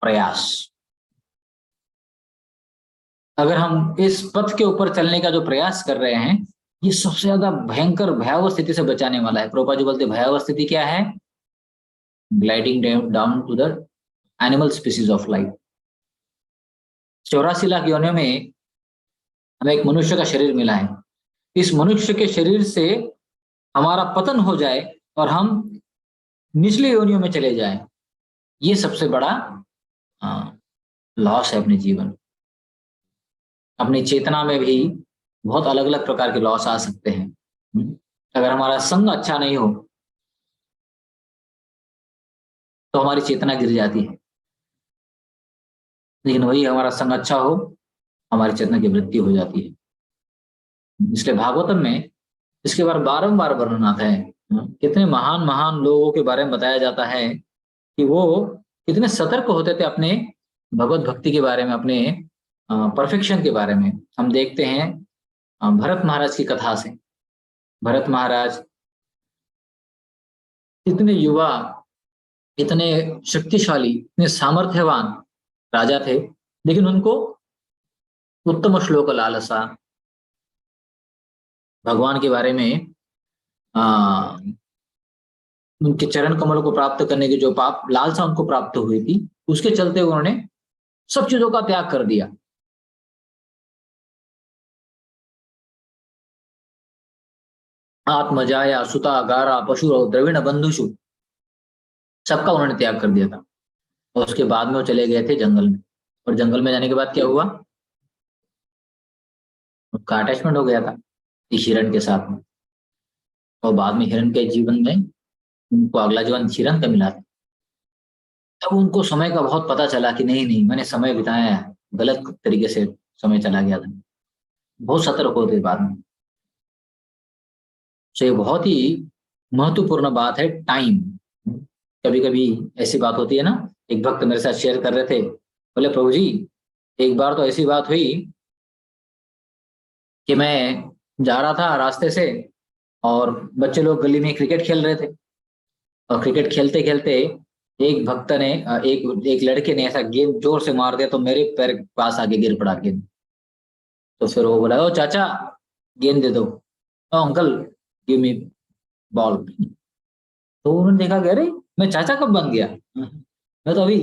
प्रयास। अगर हम इस पथ के ऊपर चलने का जो प्रयास कर रहे हैं, ये सबसे ज्यादा भयंकर भयावह स्थिति से बचाने वाला है। प्रभुपाद जी बोलते भयावह स्थिति क्या है? Gliding down to the animal species of life. 84 lakh योनियों में हमें एक मनुष्य का शरीर मिला है। इस मनुष्य के शरीर से हमारा पतन हो जाए और हम निचले योनियों में चले जाएं, ये सबसे बड़ा लॉस है अपने जीवन। अपनी चेतना में भी बहुत अलग अलग प्रकार के लॉस आ सकते हैं। अगर हमारा संग अच्छा नहीं हो तो हमारी चेतना गिर जाती है, लेकिन वही हमारा संग अच्छा हो, हमारी चेतना की वृद्धि हो जाती है। इसलिए भागवतम में इसके बारे बारंबार वर्णन आता है। कितने महान महान लोगों के बारे में बताया जाता है कि वो कितने सतर्क होते थे अपने भगवत भक्ति के बारे में, अपने परफेक्शन के बारे में। हम देखते हैं भरत महाराज की कथा से। भरत महाराज इतने युवा, इतने शक्तिशाली, इतने सामर्थ्यवान राजा थे, लेकिन उनको उत्तम श्लोक लालसा, भगवान के बारे में उनके चरण कमल को प्राप्त करने की जो पाप लालसा उनको प्राप्त हुई थी, उसके चलते उन्होंने सब चीजों का त्याग कर दिया। आत्मजाया सुता गारा पशु और द्रविण बंधुषु, सबका उन्होंने त्याग कर दिया था। और उसके बाद में वो चले गए थे जंगल में, और जंगल में जाने के बाद क्या हुआ? उसका अटैचमेंट हो गया था इस हिरण के साथ में, और बाद में हिरण के जीवन में उनको अगला जीवन हिरण का मिला था। तब उनको समय का बहुत पता चला कि नहीं नहीं, मैंने समय बिताया है, गलत तरीके से समय चला गया था। बहुत सतर्क होते बाद में। तो ये बहुत ही महत्वपूर्ण बात है, टाइम। कभी कभी ऐसी बात होती है ना, एक भक्त मेरे साथ शेयर कर रहे थे, बोले प्रभु जी एक बार तो ऐसी बात हुई कि मैं जा रहा था रास्ते से, और बच्चे लोग गली में क्रिकेट खेल रहे थे, और क्रिकेट खेलते खेलते एक भक्त ने एक लड़के ने ऐसा गेंद जोर से मार दिया तो मेरे पैर के पास आके गिर पड़ा गेंद। तो फिर वो बोला, ओ चाचा गेंद दे दो, ओ अंकल गिव मी बॉल। तो उन्होंने देखा कि अरे मैं चाचा कब बन गया, मैं तो अभी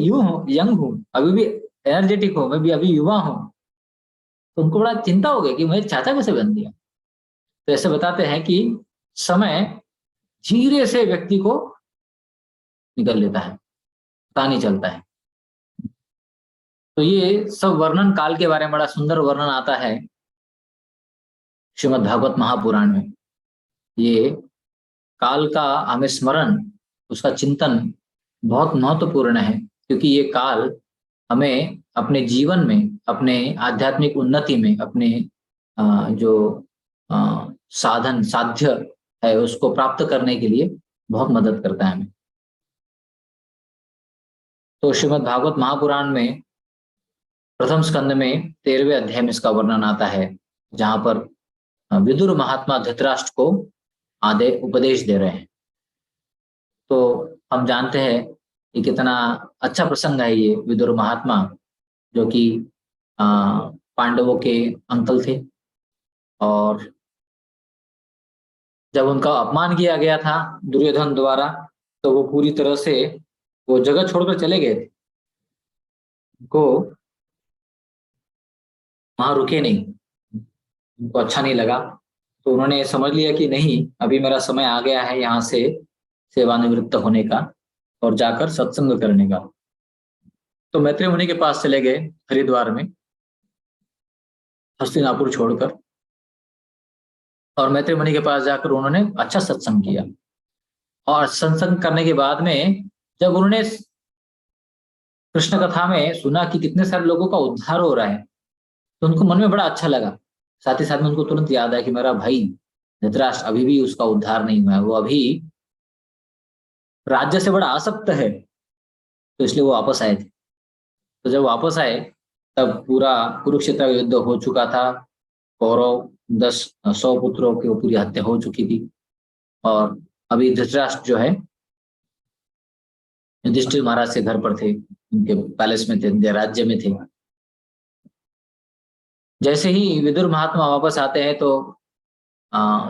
यंग हूँ, अभी भी एनर्जेटिक हूँ, मैं भी अभी युवा हूँ। तो उनको बड़ा चिंता हो गई कि मैं चाचा कैसे बन गया। तो ऐसे बताते हैं कि समय धीरे से व्यक्ति को निकल लेता है, पता नहीं चलता है। तो ये सब वर्णन काल के बारे में बड़ा सुंदर वर्णन आता है श्रीमद् भागवत महापुराण में। ये काल का हमें स्मरण, उसका चिंतन बहुत महत्वपूर्ण है, क्योंकि ये काल हमें अपने जीवन में, अपने आध्यात्मिक उन्नति में, अपने जो साधन साध्य है उसको प्राप्त करने के लिए बहुत मदद करता है हमें। तो श्रीमद् भागवत महापुराण में प्रथम स्कंद में 13वें अध्याय में इसका वर्णन आता है, जहां पर विदुर महात्मा धृतराष्ट्र को आधे उपदेश दे रहे हैं। तो हम जानते हैं कि कितना अच्छा प्रसंग है ये। विदुर महात्मा जो कि पांडवों के अंकल थे, और जब उनका अपमान किया गया था दुर्योधन द्वारा, तो वो पूरी तरह से वो जगह छोड़कर चले गए थे, उनको वहां रुके नहीं, उनको अच्छा नहीं लगा। तो उन्होंने समझ लिया कि नहीं, अभी मेरा समय आ गया है यहाँ से सेवानिवृत्त होने का और जाकर सत्संग करने का। तो मैत्रेय मुनि के पास चले गए हरिद्वार में, हस्तिनापुर छोड़कर, और मैत्रेय मुनि के पास जाकर उन्होंने अच्छा सत्संग किया। और सत्संग करने के बाद में जब उन्होंने कृष्ण कथा में सुना कि कितने सारे लोगों का उद्धार हो रहा है, तो उनको मन में बड़ा अच्छा लगा। साथ ही साथ में उनको तुरंत याद आया कि मेरा भाई धृतराष्ट्र अभी भी उसका उद्धार नहीं हुआ है, वो अभी राज्य से बड़ा आसक्त है, तो इसलिए वो वापस आए थे। तो जब वापस आए तब पूरा कुरुक्षेत्र का युद्ध हो चुका था, कौरव 100 पुत्रों की पूरी हत्या हो चुकी थी, और अभी धृतराष्ट्र जो है युधिष्ठिर महाराज के घर पर थे, उनके पैलेस में थे, उनके राज्य में थे। जैसे ही विदुर महात्मा वापस आते हैं तो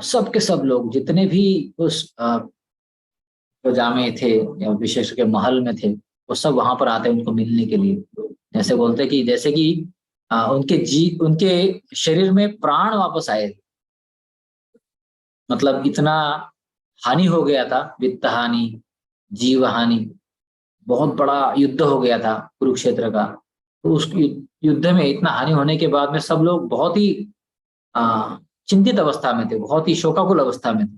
सब के सब लोग जितने भी उस प्रजा में थे या विशेष के महल में थे, वो सब वहां पर आते हैं उनको मिलने के लिए। जैसे बोलते कि जैसे कि उनके शरीर में प्राण वापस आए, मतलब इतना हानि हो गया था, वित्त हानि, जीव हानि, बहुत बड़ा युद्ध हो गया था कुरुक्षेत्र का। तो उस युद्ध में इतना हानि होने के बाद में सब लोग बहुत ही चिंतित अवस्था में थे, बहुत ही शोकाकुल अवस्था में थे।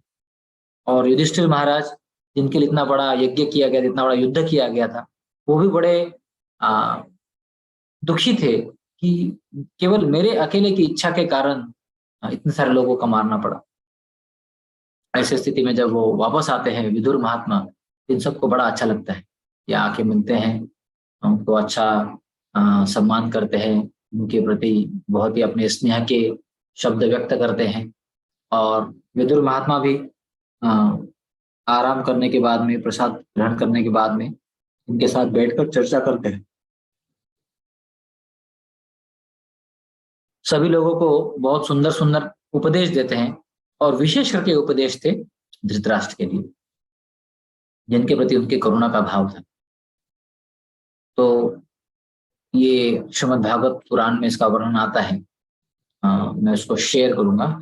और युधिष्ठिर महाराज जिनके लिए इतना बड़ा यज्ञ किया गया था, इतना बड़ा युद्ध किया गया था, वो भी बड़े दुखी थे कि केवल मेरे अकेले की इच्छा के कारण इतने सारे लोगों का मारना पड़ा। ऐसी स्थिति में जब वो वापस आते हैं विदुर महात्मा, इन सबको बड़ा अच्छा लगता है, या आके मिलते हैं, उनको अच्छा सम्मान करते हैं, उनके प्रति बहुत ही अपने स्नेह के शब्द व्यक्त करते हैं। और विदुर महात्मा भी आराम करने के बाद में, प्रसाद ग्रहण करने के बाद में उनके साथ बैठकर चर्चा करते हैं। सभी लोगों को बहुत सुंदर सुंदर उपदेश देते हैं, और विशेष करके उपदेश थे धृतराष्ट्र के लिए, जिनके प्रति उनके करुणा का भाव था। तो ये श्रीमद् भागवत पुराण में इसका वर्णन आता है, मैं इसको शेयर करूंगा।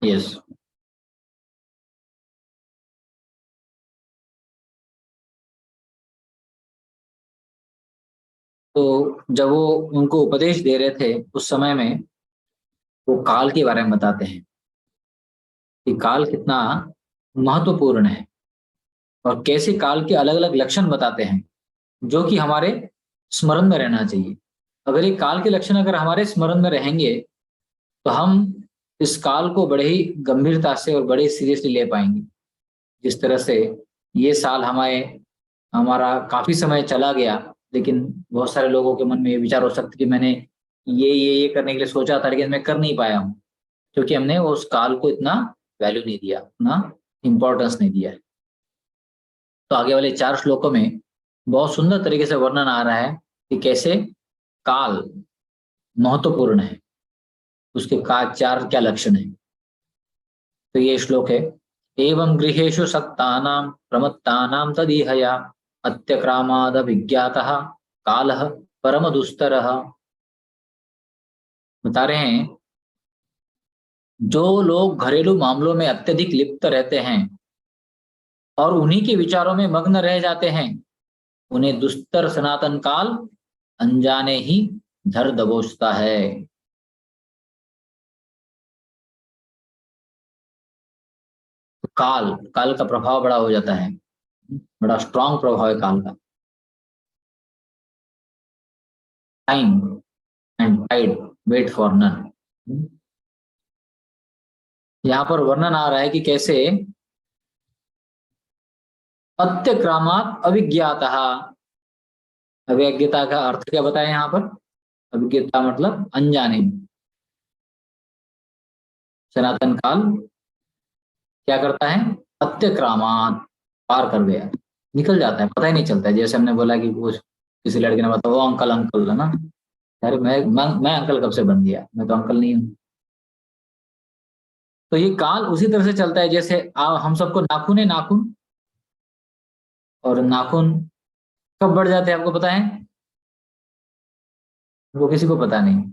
यस, तो जब वो उनको उपदेश दे रहे थे उस समय में वो काल के बारे में बताते हैं कि काल कितना महत्वपूर्ण है, और कैसे काल के अलग अलग लक्षण बताते हैं जो कि हमारे स्मरण में रहना चाहिए। अगर ये काल के लक्षण अगर हमारे स्मरण में रहेंगे तो हम इस काल को बड़े ही गंभीरता से और बड़े सीरियसली ले पाएंगे। जिस तरह से ये साल हमारा काफी समय चला गया, लेकिन बहुत सारे लोगों के मन में ये विचार हो सकता है कि मैंने ये करने के लिए सोचा था लेकिन मैं कर नहीं पाया हूँ, क्योंकि हमने उस काल को इतना वैल्यू नहीं दिया, उतना इंपॉर्टेंस नहीं दिया। तो आगे वाले 4 श्लोकों में बहुत सुंदर तरीके से वर्णन आ रहा है कि कैसे काल महत्वपूर्ण है, उसके 4 क्या लक्षण है। तो ये श्लोक है, एवं गृहेषु सक्तानां प्रमत्तानां तदीहया अत्यक्रामादभिज्ञातः कालः परम दुस्तरः। बता रहे हैं जो लोग घरेलू मामलों में अत्यधिक लिप्त रहते हैं और उन्हीं के विचारों में मग्न रह जाते हैं, उन्हें दुस्तर सनातन काल अनजाने ही धर दबोचता है। काल का प्रभाव बड़ा हो जाता है, बड़ा स्ट्रांग प्रभाव है काल का। Time and tide wait for none. यहां पर वर्णन आ रहा है कि कैसे अत्यक्रामात् अविज्ञातः। अविज्ञता का अर्थ क्या बताया यहाँ पर? अविज्ञता मतलब अनजाने। सनातन काल क्या करता है? अत्यक्रामात्, पार कर गया, निकल जाता है, पता ही नहीं चलता है। जैसे हमने बोला कि वो किसी लड़के ने बताया वो अंकल अंकल है ना, अरे मैं अंकल कब से बन गया, मैं तो अंकल नहीं हूं। तो ये काल उसी तरह से चलता है जैसे हम सबको नाखून है, नाखून, और नाखून कब बढ़ जाते हैं आपको पता है? वो किसी को पता नहीं,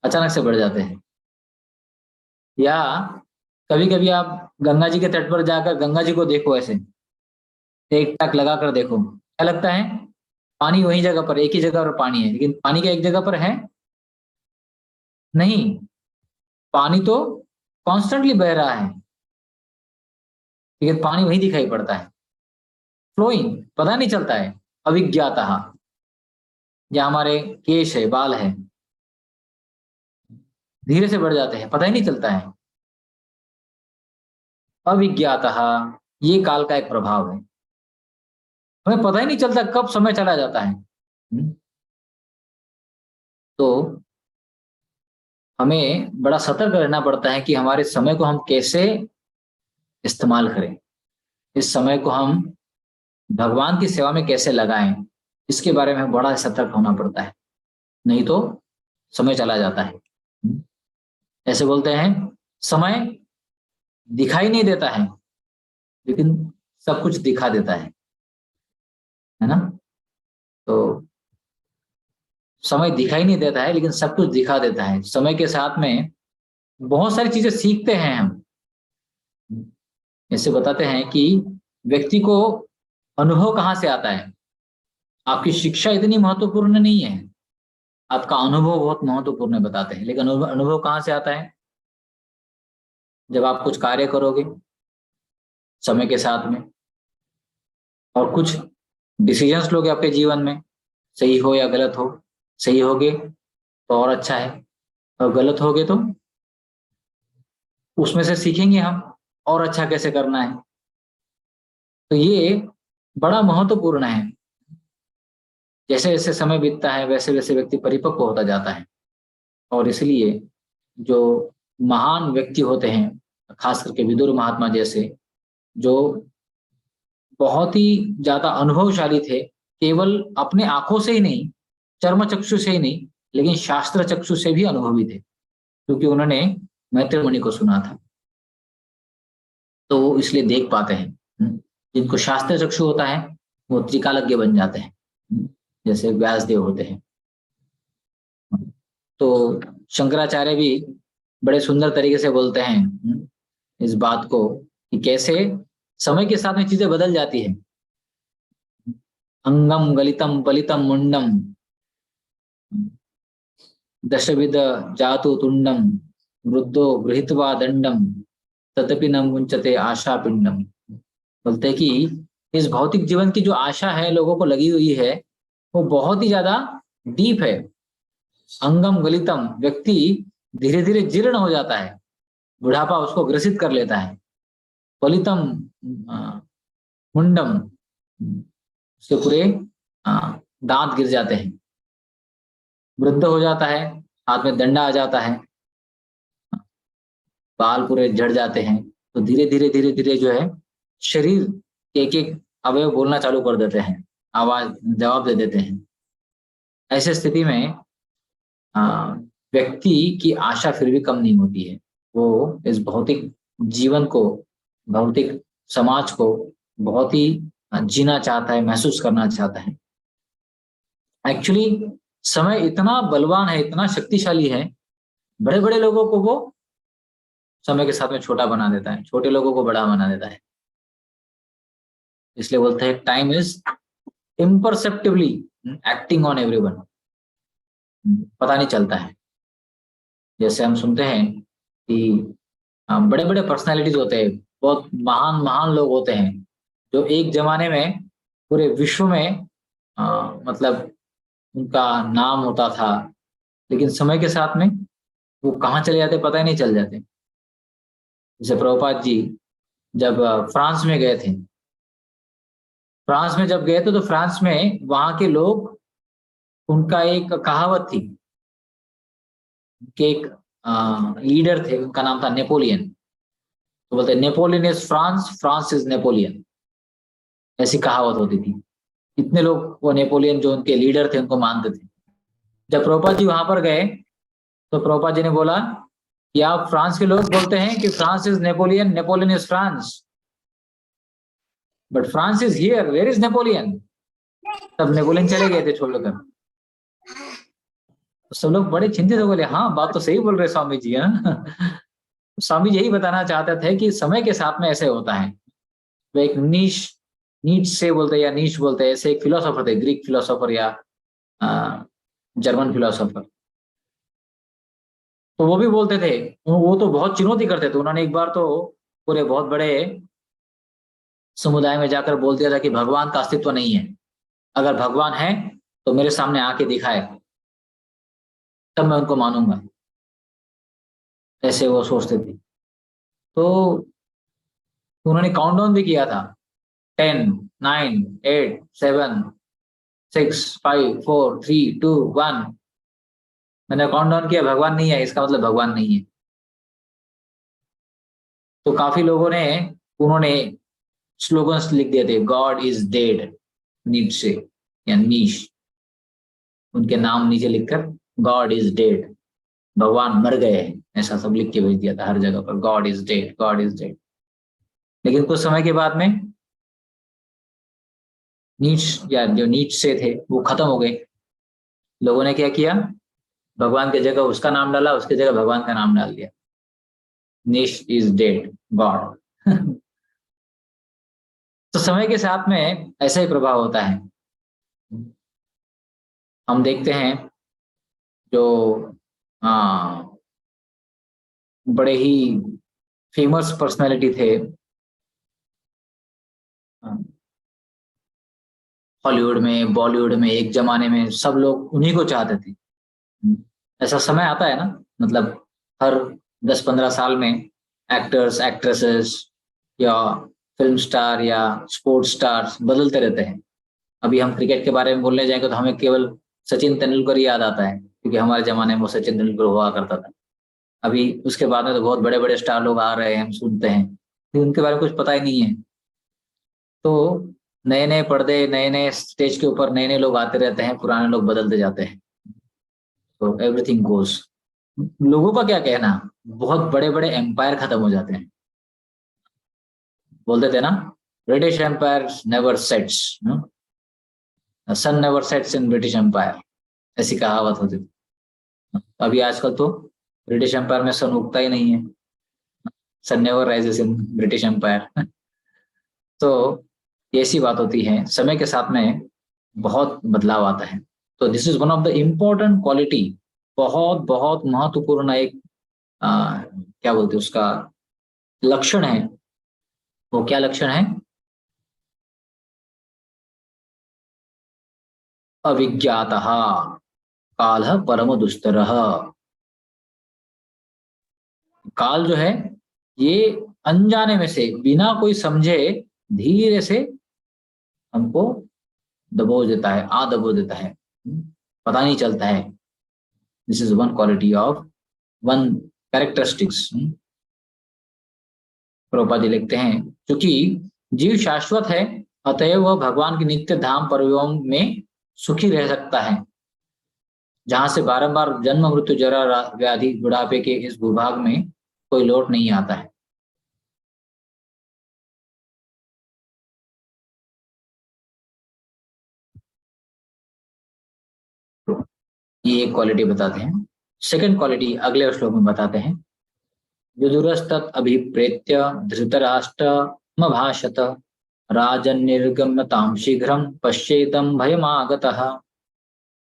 अचानक से बढ़ जाते हैं। या कभी कभी आप गंगा जी के तट पर जाकर गंगा जी को देखो, ऐसे एक टक लगा कर देखो, क्या लगता है? पानी वही जगह पर, एक ही जगह पर पानी है, लेकिन पानी क्या एक जगह पर है? नहीं, पानी तो कॉन्स्टेंटली बह रहा है, लेकिन पानी वही दिखाई पड़ता है, फ्लोइंग, पता नहीं चलता है। अविज्ञातः, या हमारे केश है, बाल है, धीरे से बढ़ जाते हैं, पता ही नहीं चलता है। अविज्ञातः, ये काल का एक प्रभाव है, हमें पता ही नहीं चलता कब समय चला जाता है। तो हमें बड़ा सतर्क रहना पड़ता है कि हमारे समय को हम कैसे इस्तेमाल करें, इस समय को हम भगवान की सेवा में कैसे लगाएं, इसके बारे में बड़ा सतर्क होना पड़ता है, नहीं तो समय चला जाता है। ऐसे बोलते हैं समय दिखाई नहीं देता है, लेकिन सब कुछ दिखा देता है ना? तो समय दिखाई नहीं देता है, लेकिन सब कुछ दिखा देता है। समय के साथ में बहुत सारी चीजें सीखते हैं हम। ऐसे बताते हैं कि व्यक्ति को अनुभव कहाँ से आता है? आपकी शिक्षा इतनी महत्वपूर्ण नहीं है, आपका अनुभव बहुत महत्वपूर्ण है बताते हैं। लेकिन अनुभव कहाँ से आता है? जब आप कुछ कार्य करोगे समय के साथ में, और कुछ डिसीजंस लोगे आपके जीवन में, सही हो या गलत हो, सही होगे तो और अच्छा है, और गलत होगे तो उसमें से सीखेंगे हम और अच्छा कैसे करना है। तो ये बड़ा महत्वपूर्ण है। जैसे जैसे समय बीतता है वैसे वैसे व्यक्ति परिपक्व होता जाता है, और इसलिए जो महान व्यक्ति होते हैं, खास करके विदुर महात्मा जैसे, जो बहुत ही ज्यादा अनुभवशाली थे, केवल अपने आंखों से ही नहीं, चर्म चक्षु से ही नहीं, लेकिन शास्त्र चक्षु से भी अनुभवी थे, क्योंकि उन्होंने मैत्रेय मुनि को सुना था, तो वो इसलिए देख पाते हैं। जिनको शास्त्र चक्षु होता है वो त्रिकालज्ञ बन जाते हैं, जैसे व्यासदेव होते हैं। तो शंकराचार्य भी बड़े सुंदर तरीके से बोलते हैं इस बात को कि कैसे समय के साथ में चीजें बदल जाती है। अंगम गलितम पलितम मुंडम दशविध जातु तुंडम वृद्धो गृहीत्वा दंडम तथापि न मुंचते आशा पिंडम। बोलते हैं कि इस भौतिक जीवन की जो आशा है लोगों को लगी हुई है, वो बहुत ही ज्यादा डीप है। अंगम गलितम, व्यक्ति धीरे धीरे जीर्ण हो जाता है, बुढ़ापा उसको ग्रसित कर लेता है, फलितम मुंडम, उसके पूरे दांत गिर जाते हैं, वृद्ध हो जाता है, हाथ में डंडा आ जाता है, बाल पूरे झड़ जाते हैं। तो धीरे धीरे धीरे धीरे जो है शरीर के एक एक अवयव बोलना चालू कर देते हैं, आवाज जवाब दे देते हैं। ऐसे स्थिति में व्यक्ति की आशा फिर भी कम नहीं होती है। वो इस भौतिक जीवन को, भौतिक समाज को बहुत ही जीना चाहता है, महसूस करना चाहता है। एक्चुअली समय इतना बलवान है, इतना शक्तिशाली है, बड़े बड़े लोगों को वो समय के साथ में छोटा बना देता है, छोटे लोगों को बड़ा बना देता है। इसलिए बोलते हैं time is imperceptibly acting on everyone, पता नहीं चलता है। जैसे हम सुनते हैं कि बड़े बड़े पर्सनालिटीज होते हैं, बहुत महान महान लोग होते हैं, जो एक जमाने में पूरे विश्व में मतलब उनका नाम होता था, लेकिन समय के साथ में वो कहाँ चले जाते पता ही नहीं चल जाते। जैसे प्रभुपाद जी जब फ्रांस में गए थे, फ्रांस में जब गए थे तो फ्रांस में वहां के लोग, उनका एक कहावत थी कि एक लीडर थे, उनका नाम था नेपोलियन। तो बोलते Napoleon is France, France is Napoleon, ऐसी कहावत होती थी। इतने लोग वो नेपोलियन जो उनके लीडर थे उनको मानते थे। जब प्रभुपाद जी वहां पर गए तो प्रभुपाद जी ने बोला कि आप फ्रांस के लोग बोलते हैं कि France is Napoleon, Napoleon is France, but France is here, where is Napoleon? तब नेपोलियन चले गए थे छोड़कर। तो सब लोग बड़े चिंतित हो गए, हाँ बात तो सही बोल रहे स्वामी जी, है ना। स्वामी जी यही बताना चाहते थे कि समय के साथ में ऐसे होता है। वो एक नीच से बोलते हैं या नीच बोलते हैं, ऐसे एक फिलोसोफर थे, ग्रीक फिलोसोफर या जर्मन फिलोसोफर। तो वो भी बोलते थे, वो तो बहुत चुनौती करते थे। उन्होंने एक बार तो पूरे बहुत बड़े समुदाय में जाकर बोल दिया था कि भगवान का अस्तित्व नहीं है, अगर भगवान है तो मेरे सामने आके दिखाए, तब मैं उनको मानूंगा। ऐसे वो सोचते थे। तो उन्होंने काउंटडाउन भी किया था, 10, 9, 8, 7, 6, 5, 4, 3, 2, 1। मैंने काउंटडाउन किया, भगवान नहीं है, इसका मतलब भगवान नहीं है। तो काफी लोगों ने, उन्होंने स्लोगन्स लिख दिए थे, गॉड इज डेड, नीड से या नीश, उनके नाम नीचे लिखकर गॉड इज डेड, भगवान मर गए हैं, ऐसा सब लिख के भेज दिया था हर जगह पर, God is dead, God is dead. लेकिन कुछ समय के बाद में नीड्स या जो नीड्स से थे वो खत्म हो गए। लोगों ने क्या किया, भगवान की जगह उसका नाम डाला, उसकी जगह भगवान का नाम डाल दिया, नीश इज डेड, गॉड। तो समय के साथ में ऐसा ही प्रभाव होता है। हम देखते हैं जो बड़े ही फेमस पर्सनालिटी थे हॉलीवुड में, बॉलीवुड में, एक जमाने में सब लोग उन्हीं को चाहते थे। ऐसा समय आता है ना, मतलब हर 10-15 साल में एक्टर्स, एक्ट्रेसेस या फिल्म स्टार या स्पोर्ट्स स्टार्स बदलते रहते हैं। अभी हम क्रिकेट के बारे में बोलने जाएंगे तो हमें केवल सचिन तेंदुलकर ही याद आता है, क्योंकि हमारे जमाने में वो सचिन तेंदुलकर हुआ करता था। अभी उसके बाद में तो बहुत बड़े बड़े स्टार लोग आ रहे हैं, हम सुनते हैं, लेकिन उनके बारे में कुछ पता ही नहीं है। तो नए नए पर्दे, नए नए स्टेज के ऊपर नए नए लोग आते रहते हैं, पुराने लोग बदलते जाते हैं। तो एवरीथिंग गोज। लोगों का क्या कहना, बहुत बड़े बड़े एम्पायर खत्म हो जाते हैं। बोलते थे ना, British empire never sets, sun never sets in British empire, ऐसी कहावत होती थी। अभी आजकल तो ब्रिटिश एम्पायर में सन उगता ही नहीं है, sun never rises in British empire. तो ऐसी बात होती है, समय के साथ में बहुत बदलाव आता है। तो this is one of the important quality, बहुत बहुत महत्वपूर्ण एक क्या बोलते उसका लक्षण है। वो क्या लक्षण है? अविज्ञातः कालः परम दुस्तरः। काल जो है ये अनजाने में से बिना कोई समझे धीरे से हमको दबोच देता है, दबोच देता है, पता नहीं चलता है। This is one quality of one characteristics. Prabhupada ji लिखते हैं क्योंकि जीव शाश्वत है, अतएव वह भगवान की नित्य धाम परियों में सुखी रह सकता है, जहां से बारंबार जन्म मृत्यु जरा व्याधि बुढ़ापे के इस भूभाग में कोई लौट नहीं आता है। ये एक क्वालिटी बताते हैं। सेकंड क्वालिटी अगले श्लोक में बताते हैं। विदुरस्तत् अभिप्रेत्य धृतराष्ट्रमभाषत राजन्निर्गम्यतां शीघ्रं पश्येदं भयमागतः।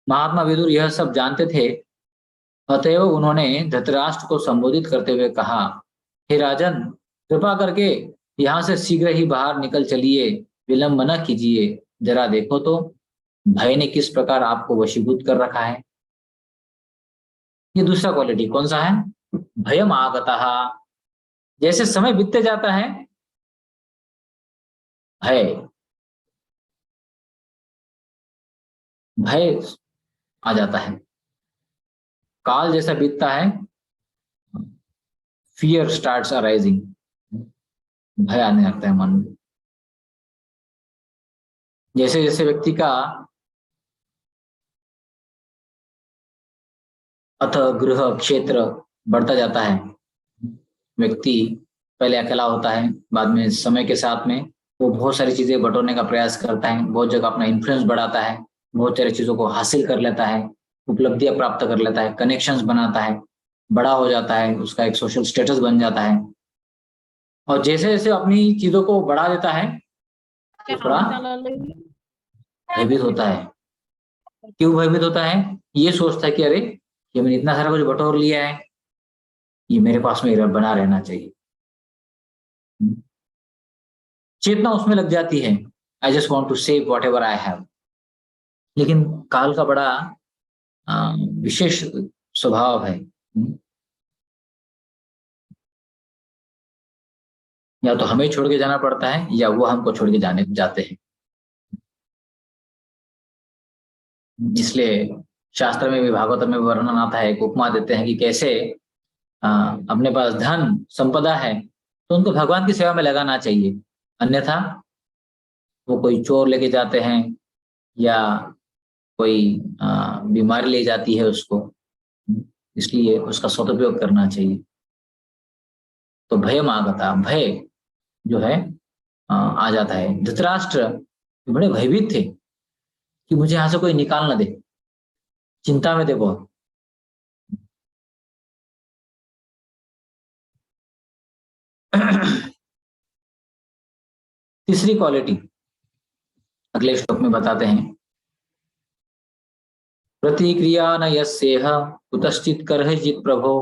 महात्मा विदुर यह सब जानते थे, अतएव उन्होंने धृतराष्ट्र को संबोधित करते हुए कहा, हे राजन, कृपा करके यहाँ से शीघ्र ही बाहर निकल चलिए, विलंब न कीजिए। जरा देखो तो भय ने किस प्रकार आपको वशीभूत कर रखा है। ये दूसरा क्वालिटी कौन सा है? भयम आगतः। जैसे समय बीतते जाता है, भय आ जाता है। काल जैसा बीतता है, फियर स्टार्ट्स अराइजिंग, भय आने लगता है मन में। जैसे जैसे व्यक्ति का अथ गृह क्षेत्र बढ़ता जाता है, व्यक्ति पहले अकेला होता है, बाद में समय के साथ में वो बहुत सारी चीजें बटोरने का प्रयास करता है, बहुत जगह अपना इन्फ्लुएंस बढ़ाता है, बहुत सारी चीजों को हासिल कर लेता है, उपलब्धियां प्राप्त कर लेता है, कनेक्शंस बनाता है, बड़ा हो जाता है, उसका एक सोशल स्टेटस बन जाता है। और जैसे जैसे अपनी चीजों को बढ़ा देता है, तो थोड़ा भयभीत होता है। क्यों भयभीत होता है? ये सोचता है कि अरे ये मैंने इतना सारा कुछ बटोर लिया है, ये मेरे पास में बना रहना चाहिए। चेतना उसमें लग जाती है, I just want to save whatever I have. लेकिन काल का बड़ा विशेष स्वभाव है, या तो हमें छोड़ के जाना पड़ता है या वो हमको छोड़ के जाते हैं। इसलिए शास्त्र में भी, भागवत में वर्णन आता है, एक उपमा देते हैं कि कैसे अपने पास धन संपदा है तो उनको भगवान की सेवा में लगाना चाहिए, अन्यथा वो कोई चोर लेके जाते हैं या कोई बीमारी ले जाती है उसको, इसलिए उसका सदुपयोग करना चाहिए। तो भयम आगता, भय जो है आ जाता है। धृतराष्ट्र बड़े भयभीत थे कि मुझे यहां से कोई निकाल ना दे, चिंता में थे बहुत। तीसरी क्वालिटी अगले श्लोक में बताते हैं। प्रतिक्रिया न यस्येह कुतश्चित् कर्हिचित् प्रभो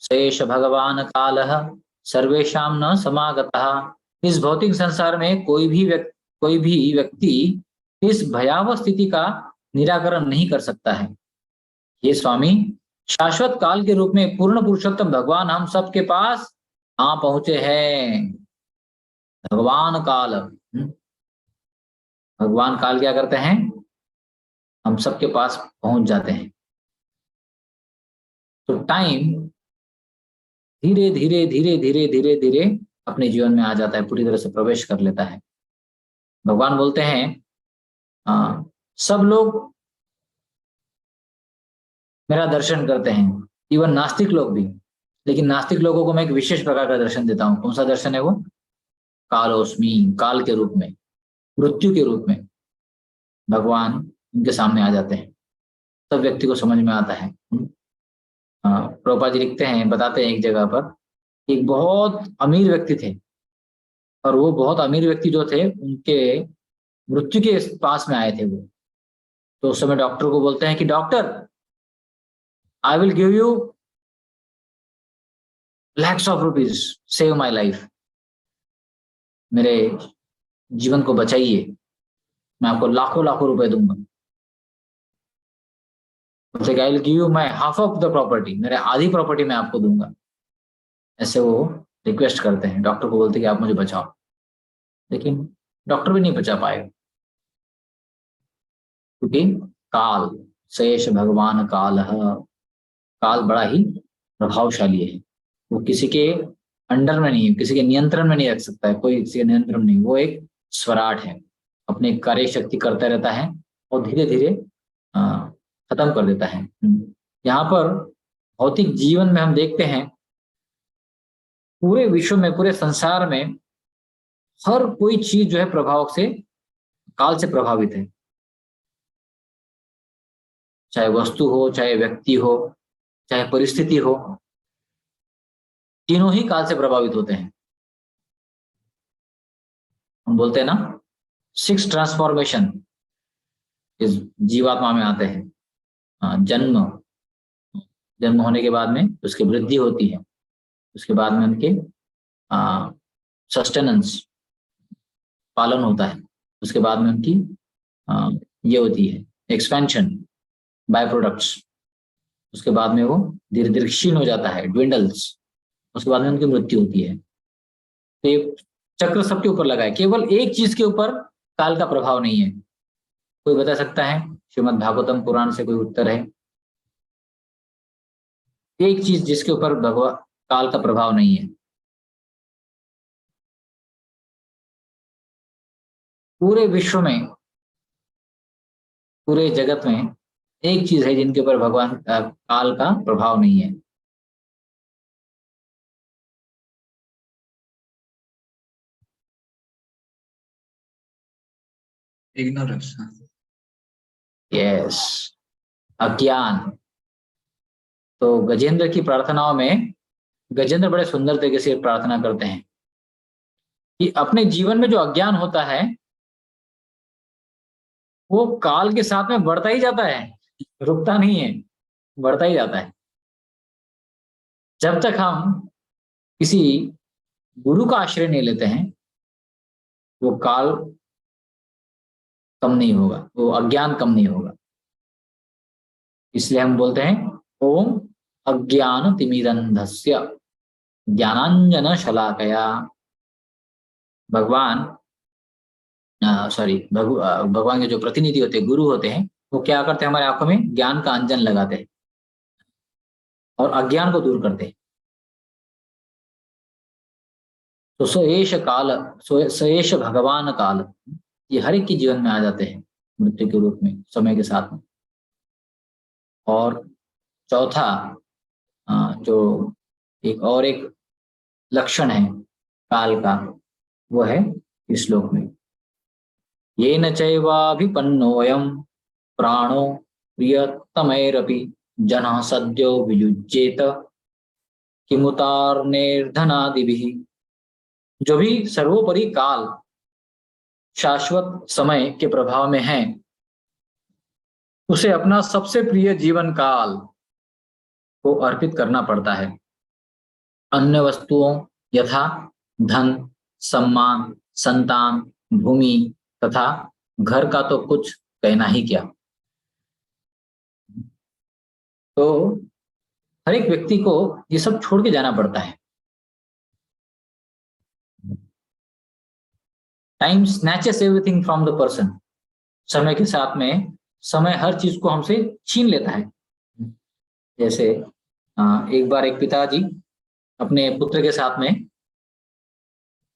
शेष भगवान कालः सर्वेषां न समागतः। इस भौतिक संसार में कोई भी व्यक्ति इस भयावह स्थिति का निराकरण नहीं कर सकता है। ये स्वामी, शाश्वत काल के रूप में पूर्ण पुरुषोत्तम भगवान हम सबके पास आ पहुंचे हैं। भगवान काल, भगवान काल क्या करते हैं? हम सबके पास पहुंच जाते हैं। तो टाइम धीरे धीरे धीरे धीरे धीरे धीरे अपने जीवन में आ जाता है, पूरी तरह से प्रवेश कर लेता है। भगवान बोलते हैं सब लोग मेरा दर्शन करते हैं, इवन नास्तिक लोग भी। लेकिन नास्तिक लोगों को मैं एक विशेष प्रकार का दर्शन देता हूं। कौन सा दर्शन है वो? कालोस्मी, काल के रूप में, मृत्यु के रूप में भगवान उनके सामने आ जाते हैं। सब व्यक्ति को समझ में आता है। प्रभुपाद जी लिखते हैं, बताते हैं एक जगह पर, एक बहुत अमीर व्यक्ति थे और वो बहुत अमीर व्यक्ति जो थे उनके मृत्यु के पास में आए थे वो। तो उस समय डॉक्टर को बोलते हैं कि doctor, I will give you lakhs of rupees, save my life, मेरे जीवन को बचाइए, मैं आपको लाखों लाखों रुपए दूंगा। बोलते I will give you my half of the property, मेरे आधी प्रॉपर्टी मैं आपको दूंगा। ऐसे वो रिक्वेस्ट करते हैं, डॉक्टर को बोलते हैं कि आप मुझे बचाओ, लेकिन डॉक्टर भी नहीं बचा पाएगा, क्योंकि काल शेष भगवान काल, काल बड़ा ही प्रभावशाली है। वो किसी के अंडर में नहीं है, किसी के नियंत्रण में नहीं रख सकता है, कोई किसी के नियंत्रण नहीं। वो एक स्वराट है, अपनी कार्य शक्ति करता रहता है और धीरे धीरे खत्म कर देता है। यहाँ पर भौतिक जीवन में हम देखते हैं पूरे विश्व में, पूरे संसार में हर कोई चीज जो है प्रभाव से, काल से प्रभावित है। चाहे वस्तु हो, चाहे व्यक्ति हो, चाहे परिस्थिति हो, तीनों ही काल से प्रभावित होते हैं। हम बोलते हैं ना 6 ट्रांसफॉर्मेशन इस जीवात्मा में आते हैं। जन्म होने के बाद में उसकी वृद्धि होती है, उसके बाद में उनके सस्टेनेंस, पालन होता है, उसके बाद में उनकी ये होती है एक्सपेंशन, बाय प्रोडक्ट्स, उसके बाद में वो धीरे धीरे क्षीण हो जाता है, ड्विंडल्स, उसके बाद में उनकी मृत्यु होती है। तो ये चक्र सबके ऊपर लगा है, केवल एक चीज के ऊपर काल का प्रभाव नहीं है। कोई बता सकता है? श्रीमद् भागवतम पुराण से कोई उत्तर है? एक चीज जिसके ऊपर भगवान काल का प्रभाव नहीं है। पूरे विश्व में, पूरे जगत में एक चीज है जिनके ऊपर भगवान काल का प्रभाव नहीं है। इग्नोरेंस। यस, अज्ञान। तो गजेंद्र की प्रार्थनाओं में गजेंद्र बड़े सुंदर तरीके से प्रार्थना करते हैं कि अपने जीवन में जो अज्ञान होता है वो काल के साथ में बढ़ता ही जाता है, रुकता नहीं है, बढ़ता ही जाता है। जब तक हम किसी गुरु का आश्रय नहीं लेते हैं वो काल कम नहीं होगा, वो अज्ञान कम नहीं होगा। इसलिए हम बोलते हैं ओम अज्ञान तिमिरंधस्य ज्ञानांजन शलाकया। भगवान के जो प्रतिनिधि होते हैं, गुरु होते हैं, वो क्या करते हैं? हमारे आंखों में ज्ञान का अंजन लगाते हैं और अज्ञान को दूर करते हैं। तो सएश भगवान काल, ये हर एक के जीवन में आ जाते हैं मृत्यु के रूप में, समय के साथ में। और चौथा जो एक लक्षण है काल का, वो है इस श्लोक में, येन चैवाभिपन्नोऽयं प्राणो प्रियतमैरपि जनः सद्यो वियुज्येत किमुतार्नेर्धनादिभिः। जो भी सर्वोपरि काल शाश्वत समय के प्रभाव में है, उसे अपना सबसे प्रिय जीवन काल को अर्पित करना पड़ता है। अन्य वस्तुओं यथा धन, सम्मान, संतान, भूमि तथा घर का तो कुछ कहना ही क्या। तो हर एक व्यक्ति को ये सब छोड़ के जाना पड़ता है। Time snatches everything from the person. समय के साथ में समय हर चीज को हमसे छीन लेता है। जैसे एक बार एक पिताजी अपने पुत्र के साथ में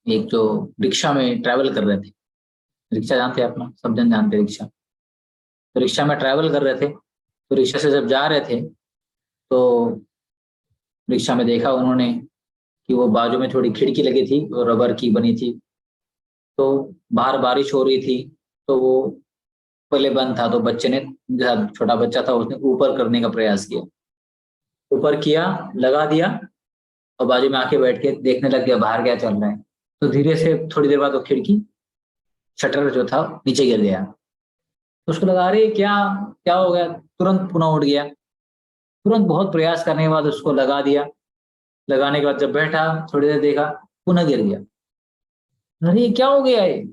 एक जो रिक्शा में ट्रैवल कर रहे थे। रिक्शा जानते हैं अपना, सब जन जानते हैं रिक्शा। तो रिक्शा में ट्रैवल कर रहे थे, तो रिक्शा से जब जा रहे थे तो रिक्शा में देखा उन्होंने कि वो बाजू में थोड़ी खिड़की लगी थी और रबर की बनी थी। तो बाहर बारिश हो रही थी, तो वो पहले बंद था, तो बच्चे ने, छोटा बच्चा था, उसने ऊपर करने का प्रयास किया। ऊपर किया, लगा दिया और बाजू में आके बैठ के देखने लग गया बाहर क्या चल रहा है। तो धीरे से थोड़ी देर बाद वो खिड़की, शटर जो था, नीचे गिर गया। तो उसको लगा अरे क्या हो गया। तुरंत पुनः उठ गया। तुरंत बहुत प्रयास करने के बाद उसको लगा दिया। लगाने के बाद जब बैठा, थोड़ी देर देखा, पुनः गिर गया। अरे क्या हो गया ये,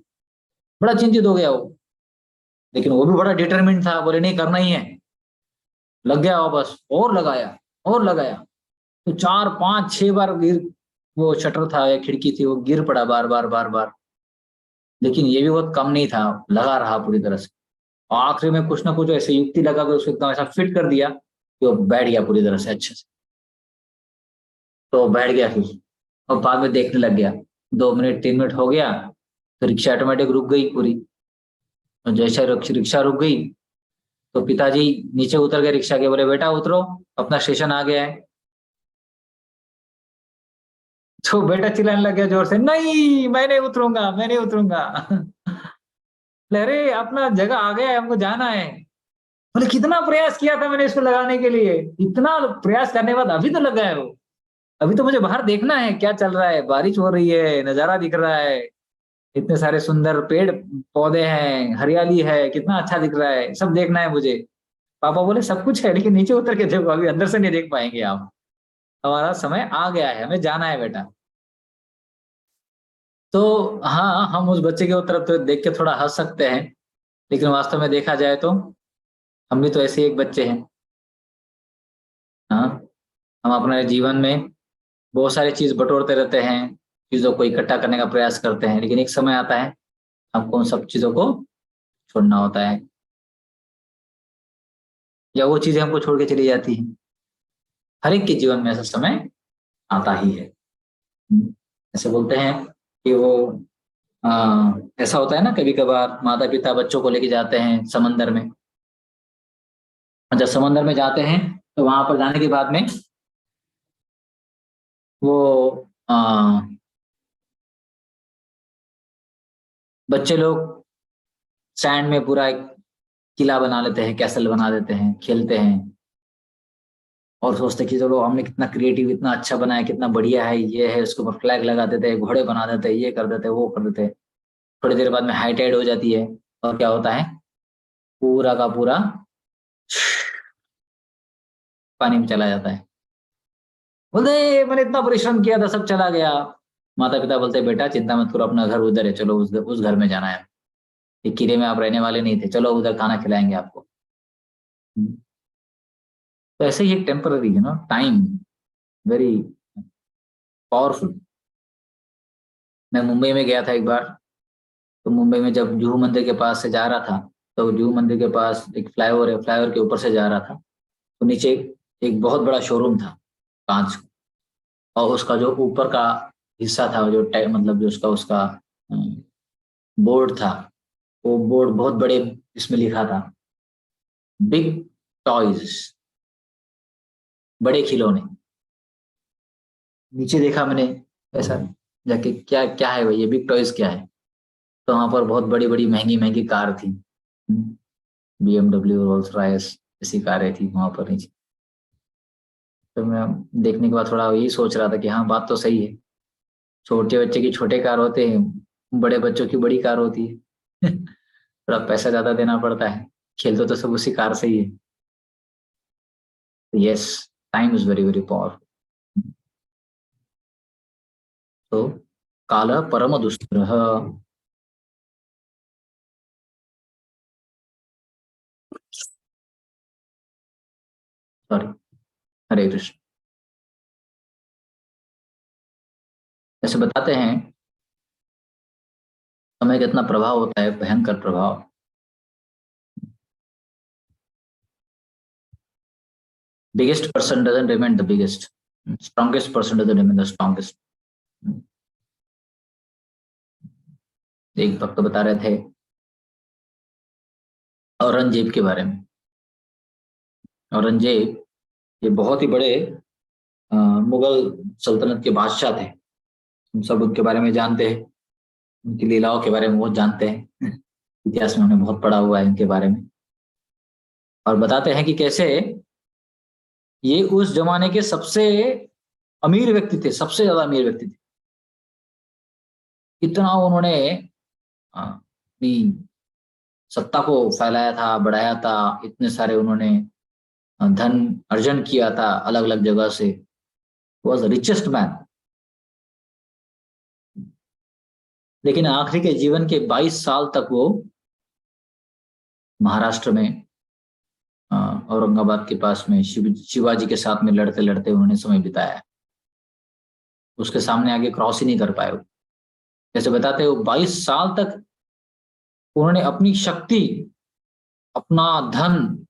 बड़ा चिंतित हो गया वो। लेकिन वो भी बड़ा डिटरमिन्ड था, बोले नहीं करना ही है। लग गया वापस, और लगाया और लगाया। तो 4, 5, 6 बार वो शटर था या खिड़की थी, वो गिर पड़ा बार बार बार बार, लेकिन ये भी बहुत कम नहीं था, लगा रहा पूरी तरह से। और आखिरी में कुछ ना कुछ ऐसे युक्ति लगा के उसको एकदम ऐसा फिट कर दिया कि वो बैठ गया पूरी तरह से अच्छे से। तो बैठ गया फिर, और बाद में देखने लग गया। 2 मिनट 3 मिनट हो गया तो रिक्शा ऑटोमेटिक रुक गई पूरी। और जैसे रिक्शा रुक गई तो पिताजी नीचे उतर गए रिक्शा के, बोले बेटा उतरो, अपना स्टेशन आ गया है। तो बेटा चिल्लाने लग गया जोर से, नहीं मैं नहीं उतरूंगा, मैं नहीं उतरूंगा। अरे अपना जगह आ गया है, हमको जाना है। बोले कितना प्रयास किया था मैंने इसको लगाने के लिए, इतना प्रयास करने के बाद अभी तो लगा है वो। अभी तो मुझे बाहर देखना है क्या चल रहा है, बारिश हो रही है, नजारा दिख रहा है, इतने सारे सुंदर पेड़ पौधे हैं, हरियाली है, कितना अच्छा दिख रहा है, सब देखना है मुझे। पापा बोले सब कुछ है लेकिन नीचे उतर के देखो, अभी अंदर से नहीं देख पाएंगे आप, हमारा समय आ गया है, हमें जाना है बेटा। तो हाँ, हम उस बच्चे के तरफ तो देख के थोड़ा हंस सकते हैं, लेकिन वास्तव में देखा जाए तो हम भी तो ऐसे ही एक बच्चे हैं। हाँ, हम अपने जीवन में बहुत सारी चीज बटोरते रहते हैं, चीजों को इकट्ठा करने का प्रयास करते हैं, लेकिन एक समय आता है हमको उन सब चीजों को छोड़ना होता है, या वो चीजें हमको छोड़ के चली जाती हैं। हर एक के जीवन में ऐसा समय आता ही है। ऐसे बोलते हैं कि वो ऐसा होता है ना, कभी कभार माता पिता बच्चों को लेके जाते हैं समंदर में। जब समंदर में जाते हैं तो वहां पर जाने के बाद में वो बच्चे लोग सैंड में पूरा एक किला बना लेते हैं, कैसल बना देते हैं, खेलते हैं और सोचते हैं कि चलो हमने कितना क्रिएटिव, इतना अच्छा बनाया, कितना बढ़िया है, ये है, उसके ऊपर फ्लैग लगा देते हैं, घोड़े बना देते हैं, ये कर देते हैं, वो कर देते हैं। थोड़ी देर बाद में हाई टाइड हो जाती है और क्या होता है, पूरा का पूरा पानी में चला जाता है। बोलते मैंने इतना परिश्रम किया था, सब चला गया। माता पिता बोलते बेटा चिंता मत करो, अपना घर उधर है, चलो उस घर में जाना है, एक किले में आप रहने वाले नहीं थे, चलो उधर खाना खिलाएंगे आपको। तो ऐसे ही एक टेम्पररी टाइम, वेरी पावरफुल। मैं मुंबई में गया था एक बार, तो मुंबई में जब जुहू मंदिर के पास से जा रहा था, तो जुहू मंदिर के पास एक फ्लाईओवर है, फ्लाईओवर के ऊपर से जा रहा था, तो नीचे एक बहुत बड़ा शोरूम था कांच, और उसका जो ऊपर का हिस्सा था, जो मतलब जो उसका बोर्ड था, वो बोर्ड बहुत बड़े इसमें लिखा था, बिग टॉयज, बड़े खिलौने। नीचे देखा मैंने ऐसा जाके, क्या क्या है भाई, ये बिग टॉयज क्या है? तो वहां पर बहुत बड़ी बड़ी महंगी महंगी कार थी, BMW, रोल्स रॉयस, ऐसी कारें थी वहां पर नीचे। तो मैं देखने के बाद थोड़ा यही सोच रहा था कि हाँ बात तो सही है, छोटे बच्चे की छोटे कार होते हैं, बड़े बच्चों की बड़ी कार होती है। थोड़ा पैसा ज्यादा देना पड़ता है, खेलते तो सब उसी कार से ही है। Yes, time is very very powerful. तो काल परम दुष्कर, सॉरी, हरे कृष्ण। ऐसे बताते हैं समय का इतना प्रभाव होता है, भयंकर प्रभाव। Biggest person doesn't remain the biggest, strongest person doesn't remain the strongest. एक भक्त बता रहे थे औरंगजेब के बारे में। औरंगजेब ये बहुत ही बड़े मुगल सल्तनत के बादशाह थे, हम सब उनके बारे में जानते हैं, उनकी लीलाओं के बारे में बहुत जानते हैं, इतिहास में हमने बहुत पढ़ा हुआ है इनके बारे में। और बताते हैं कि कैसे ये उस जमाने के सबसे अमीर व्यक्ति थे, सबसे ज्यादा अमीर व्यक्ति थे। इतना उन्होंने अपनी सत्ता को फैलाया था, बढ़ाया था, इतने सारे उन्होंने धन अर्जन किया था अलग अलग जगह से, वॉज रिचेस्ट मैन। लेकिन आखिरी के जीवन के 22 साल तक वो महाराष्ट्र में औरंगाबाद के पास में शिवाजी के साथ में लड़ते लड़ते उन्होंने समय बिताया। उसके सामने आगे क्रॉस ही नहीं कर पाए वो। जैसे बताते हो 22 साल तक उन्होंने अपनी शक्ति, अपना धन,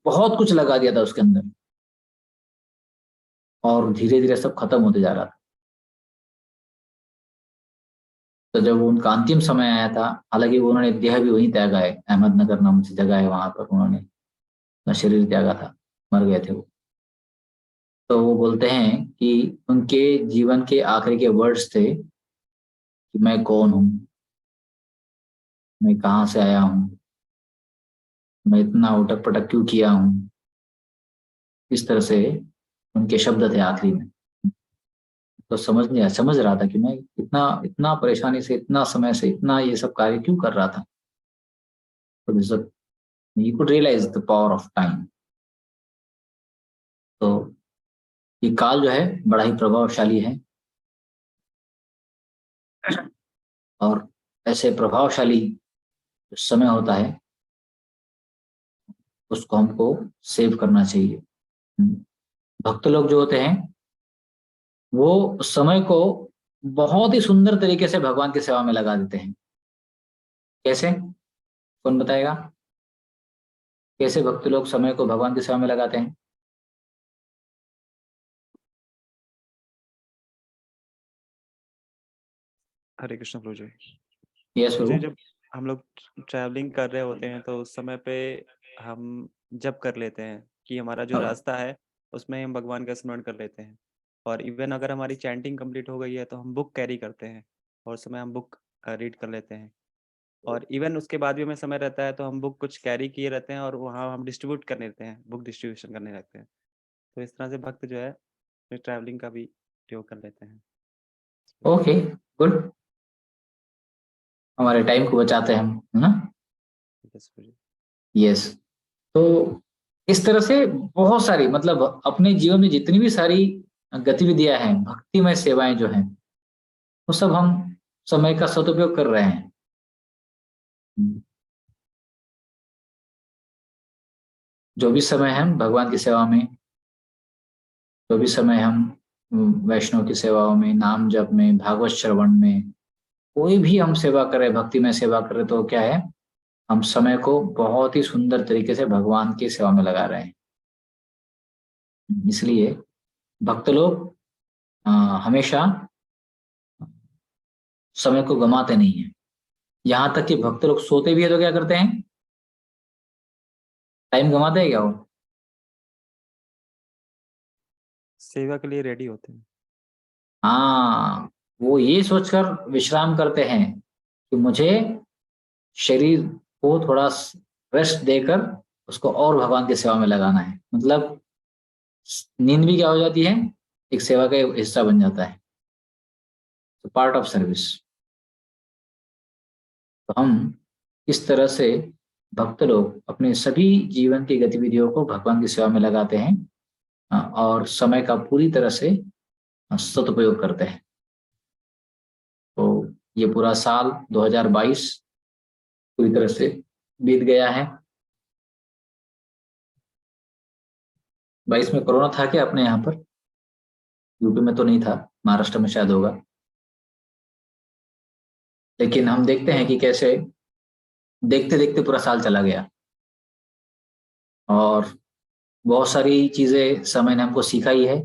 बहुत कुछ लगा दिया था उसके अंदर, और धीरे धीरे सब खत्म होते जा रहा था। तो जब उनका अंतिम समय आया था, हालांकि उन्होंने देह भी वहीं त्यागा है, अहमदनगर नाम से जगह है, वहां पर उन्होंने अपना शरीर त्यागा था, मर गए थे वो। तो वो बोलते हैं कि उनके जीवन के आखिरी के वर्ड्स थे कि मैं कौन हूँ, मैं कहाँ से आया हूँ, मैं इतना उटक पटक क्यों किया हूँ। इस तरह से उनके शब्द थे आखिरी में। तो समझ रहा था कि मैं इतना इतना परेशानी से, इतना समय से, इतना ये सब कार्य क्यों कर रहा था। तो you could realise the power of time. तो ये काल जो है बड़ा ही प्रभावशाली है, और ऐसे प्रभावशाली समय होता है उसको हमको सेव करना चाहिए। भक्त लोग जो होते हैं वो समय को बहुत ही सुंदर तरीके से भगवान की सेवा में लगा देते हैं। कैसे, कौन बताएगा? कैसे भक्त लोग समय को भगवान की सेवा में लगाते हैं? हरे कृष्ण प्रभु जी। यस जी, प्रभु। जब हम लोग ट्रैवलिंग कर रहे होते हैं तो उस समय पे हम जप कर लेते हैं कि हमारा जो रास्ता है उसमें हम भगवान का स्मरण कर लेते हैं। और इवन अगर हमारी चैंटिंग कंप्लीट हो गई है तो हम बुक कैरी करते हैं और उस समय हम बुक रीड कर लेते हैं। और इवन उसके बाद भी हमें समय रहता है तो हम बुक कुछ कैरी किए रहते हैं और वहाँ हम डिस्ट्रीब्यूट करने रहते हैं, बुक डिस्ट्रीब्यूशन करने लगते हैं। तो इस तरह से भक्त जो है ट्रैवलिंग का भी उपयोग कर लेते हैं। Okay, good. हमारे टाइम को बचाते हैं हम, है ना? Yes, प्रभु जी। यस। तो इस तरह से बहुत सारी, मतलब अपने जीवन में जितनी भी सारी गतिविधियां हैं, भक्तिमय सेवाएं जो हैं, वो सब हम समय का सदुपयोग कर रहे हैं। जो भी समय हम भगवान की सेवा में, जो भी समय हम वैष्णव की सेवाओं में, नाम जप में, भागवत श्रवण में, कोई भी हम सेवा करें, भक्ति में सेवा करें, तो क्या है, हम समय को बहुत ही सुंदर तरीके से भगवान की सेवा में लगा रहे हैं। इसलिए भक्त लोग हमेशा समय को गंवाते नहीं है। यहाँ तक कि भक्त लोग सोते भी है तो क्या करते हैं? टाइम गंवाते हैं क्या वो? सेवा के लिए रेडी होते हैं। हाँ, वो ये सोचकर विश्राम करते हैं कि मुझे शरीर को थोड़ा रेस्ट देकर उसको और भगवान की सेवा में लगाना है। मतलब नींद भी क्या हो जाती है, एक सेवा का हिस्सा बन जाता है, तो पार्ट ऑफ सर्विस। तो हम इस तरह से भक्त लोग अपने सभी जीवन की गतिविधियों को भगवान की सेवा में लगाते हैं और समय का पूरी तरह से सदुपयोग करते हैं। तो ये पूरा साल 2022 पूरी तरह से बीत गया है। 22 में कोरोना था क्या अपने यहाँ पर? यूपी में तो नहीं था, महाराष्ट्र में शायद होगा। लेकिन हम देखते हैं कि कैसे देखते देखते पूरा साल चला गया, और बहुत सारी चीजें समय ने हमको सिखाई है,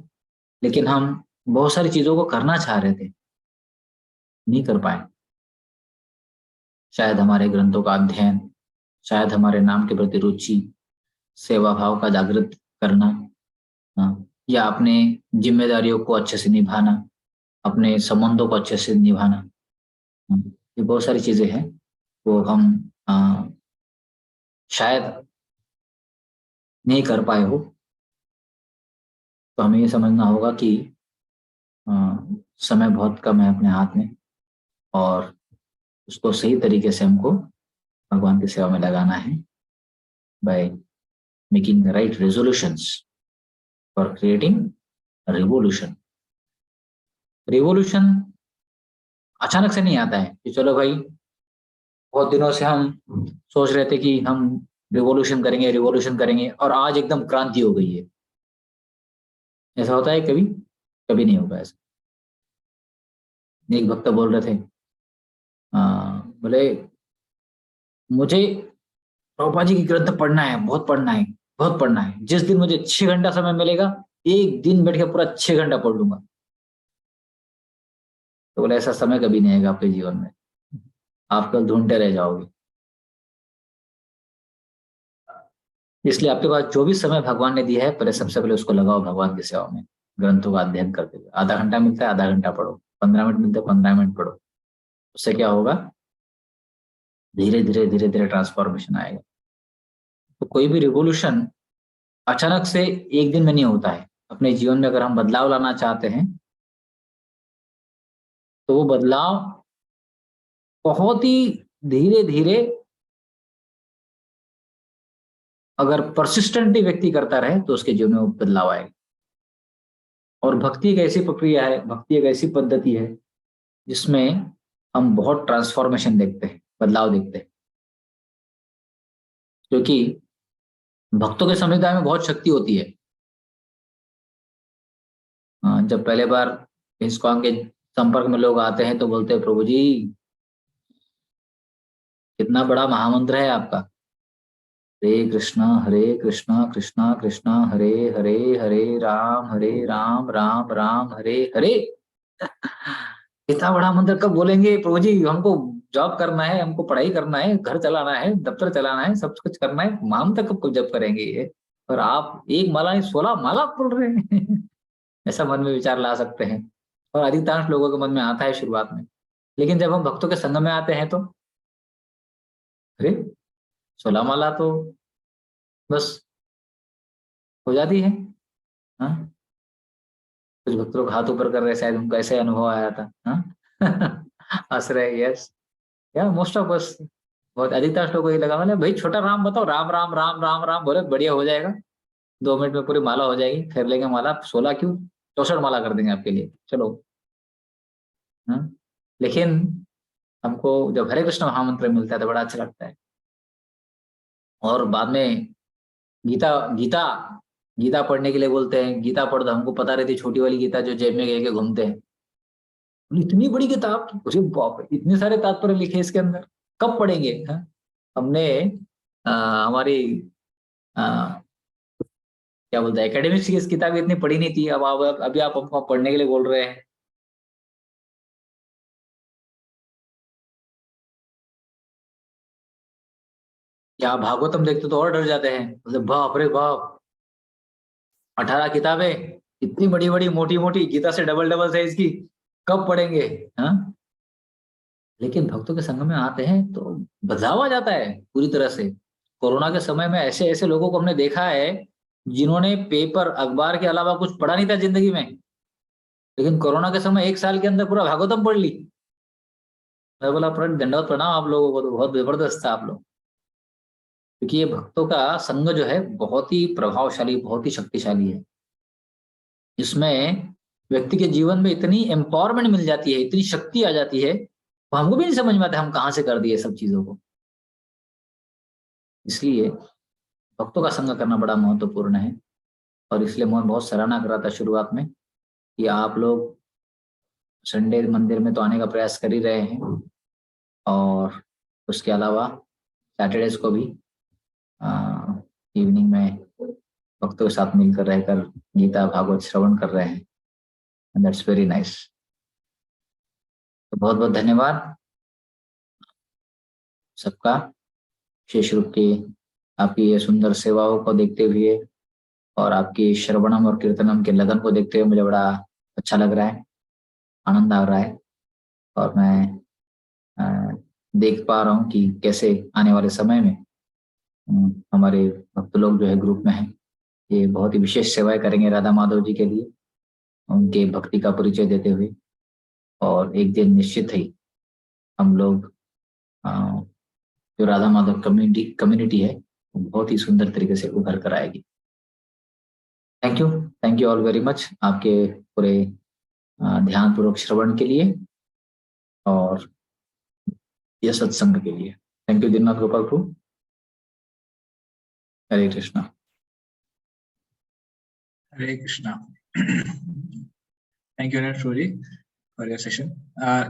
लेकिन हम बहुत सारी चीजों को करना चाह रहे थे, नहीं कर पाए। शायद हमारे ग्रंथों का अध्ययन, शायद हमारे नाम के प्रति रुचि, सेवा भाव का जागृत करना, या अपने जिम्मेदारियों को अच्छे से निभाना, अपने संबंधों को अच्छे से निभाना, ये बहुत सारी चीजें हैं वो हम शायद नहीं कर पाए हो। तो हमें ये समझना होगा कि समय बहुत कम है अपने हाथ में, और उसको सही तरीके से हमको भगवान की सेवा में लगाना है by making the right resolutions for creating revolution. Revolution अचानक से नहीं आता है कि चलो भाई बहुत दिनों से हम सोच रहे थे कि हम रिवोल्यूशन करेंगे और आज एकदम क्रांति हो गई है। ऐसा होता है कभी? कभी नहीं होगा ऐसा। एक भक्त बोल रहे थे, बोले मुझे प्रभुपाद जी की ग्रंथ पढ़ना है, बहुत पढ़ना है, बहुत पढ़ना है। जिस दिन मुझे 6 घंटा समय मिलेगा, एक दिन बैठ के पूरा 6 घंटा पढ़ लूंगा। तो बोले ऐसा समय कभी नहीं आएगा आपके जीवन में, आप कल ढूंढते रह जाओगे। इसलिए आपके पास जो भी समय भगवान ने दिया है, पहले सबसे पहले उसको लगाओ भगवान की सेवा में, ग्रंथों का अध्ययन करते हुए। आधा घंटा मिलता है, आधा घंटा पढ़ो। 15 मिनट मिलते हैं, 15 मिनट पढ़ो। उससे क्या होगा, धीरे धीरे धीरे धीरे ट्रांसफॉर्मेशन आएगा। तो कोई भी रिवोल्यूशन अचानक से एक दिन में नहीं होता है। अपने जीवन में अगर हम बदलाव लाना चाहते हैं, तो वो बदलाव बहुत ही धीरे धीरे, अगर परसिस्टेंटली व्यक्ति करता रहे तो उसके जीवन में वो बदलाव आएगा। और भक्ति एक ऐसी प्रक्रिया है, भक्ति एक ऐसी पद्धति है जिसमें हम बहुत ट्रांसफॉर्मेशन देखते हैं, बदलाव देखते हैं। क्योंकि भक्तों के समुदाय में बहुत शक्ति होती है। जब पहले बार इस्कॉन के संपर्क में लोग आते हैं तो बोलते हैं, प्रभु जी कितना बड़ा महामंत्र है आपका, हरे कृष्णा कृष्णा कृष्णा हरे हरे, हरे राम राम राम हरे हरे। इतना बड़ा मंत्र कब बोलेंगे प्रभु जी? हमको जॉब करना है, हमको पढ़ाई करना है, घर चलाना है, दफ्तर चलाना है, सब कुछ करना है, मंत्र कब जप करेंगे ये? और आप एक माला नहीं 16 माला पढ़ रहे हैं। ऐसा मन में विचार ला सकते हैं, और अधिकांश लोगों के मन में आता है शुरुआत में। लेकिन जब हम भक्तों के संग में आते हैं तो अरे 16 माला तो बस हो जाती है। हाँ, कुछ भक्त लोग हाथ ऊपर कर रहे, शायद उनको ऐसे अनुभव आया था। हाँ हंस रहे, यस, या मोस्ट ऑफ अस, बहुत अधिकांश लोगों को ये लगा, मैंने भाई छोटा राम बताओ, राम राम राम राम राम बोले बढ़िया हो जाएगा, 2 मिनट में पूरी माला हो जाएगी। फेर लेंगे माला, 16 क्यों, 64 माला कर देंगे आपके लिए, चलो। हाँ, लेकिन हमको जब हरे कृष्ण महामंत्र मिलता है तो बड़ा अच्छा लगता है। और बाद में गीता गीता गीता पढ़ने के लिए बोलते हैं, गीता पढ़ दो। हमको पता रहती छोटी वाली गीता जो जेब में लेके घूमते हैं, इतनी बड़ी किताब, अरे बाप रे, इतने सारे तात्पर्य लिखे इसके अंदर, कब पढ़ेंगे? हाँ? हमने हमारी क्या बोलते हैं, एकेडमिक्स की इस किताब इतनी पढ़ी नहीं थी। अब आप अभी आप हमको पढ़ने के लिए बोल रहे हैं। या भागवतम देखते तो और डर जाते हैं, मतलब बाप रे बाप, 18 किताबें, इतनी बड़ी बड़ी मोटी मोटी, गीता से डबल डबल साइज की, कब पढ़ेंगे? हाँ, लेकिन भक्तों के संग में आते हैं तो बदलाव आ जाता है पूरी तरह से। कोरोना के समय में ऐसे ऐसे लोगों को हमने देखा है जिन्होंने पेपर अखबार के अलावा कुछ पढ़ा नहीं था जिंदगी में, लेकिन कोरोना के समय 1 साल के अंदर पूरा भागवतम पढ़ ली। मैं बोला दंडवत प्रणाम आप लोगों को, तो बहुत जबरदस्त था आप लोग। क्योंकि ये भक्तों का संग जो है बहुत ही प्रभावशाली, बहुत ही शक्तिशाली है। इसमें व्यक्ति के जीवन में इतनी एम्पावरमेंट मिल जाती है, इतनी शक्ति आ जाती है, तो हमको भी नहीं समझ में आता हम कहाँ से कर दिए सब चीजों को। इसलिए भक्तों का संग करना बड़ा महत्वपूर्ण है। और इसलिए मैं बहुत सराहना कर रहा था शुरुआत में कि आप लोग संडे मंदिर में तो आने का प्रयास कर ही रहे हैं, और उसके अलावा सैटरडेज को भी इवनिंग में भक्तों के साथ मिलकर रहकर गीता भागवत श्रवण कर रहे हैं। And that's very nice. तो बहुत बहुत धन्यवाद सबका। विशेष रूप की आपकी ये सुंदर सेवाओं को देखते हुए और आपकी श्रवणम और कीर्तनम के लगन को देखते हुए मुझे बड़ा अच्छा लग रहा है, आनंद आ रहा है। और मैं देख पा रहा हूँ कि कैसे आने वाले समय में हमारे भक्त लोग जो है ग्रुप में हैं, ये बहुत ही विशेष सेवाएं करेंगे राधा माधव जी के लिए, उनके भक्ति का परिचय देते हुए। और एक दिन निश्चित ही हम लोग जो राधा माधव कम्युनिटी है वो बहुत ही सुंदर तरीके से उभर कर आएगी। Thank you all very much आपके पूरे ध्यान पूर्वक श्रवण के लिए और यह सत्संग के लिए। Thank you Deenanath Gopal Prabhu. Hare Krishna. Hare Krishna. Thank you Prabhu ji. for your session.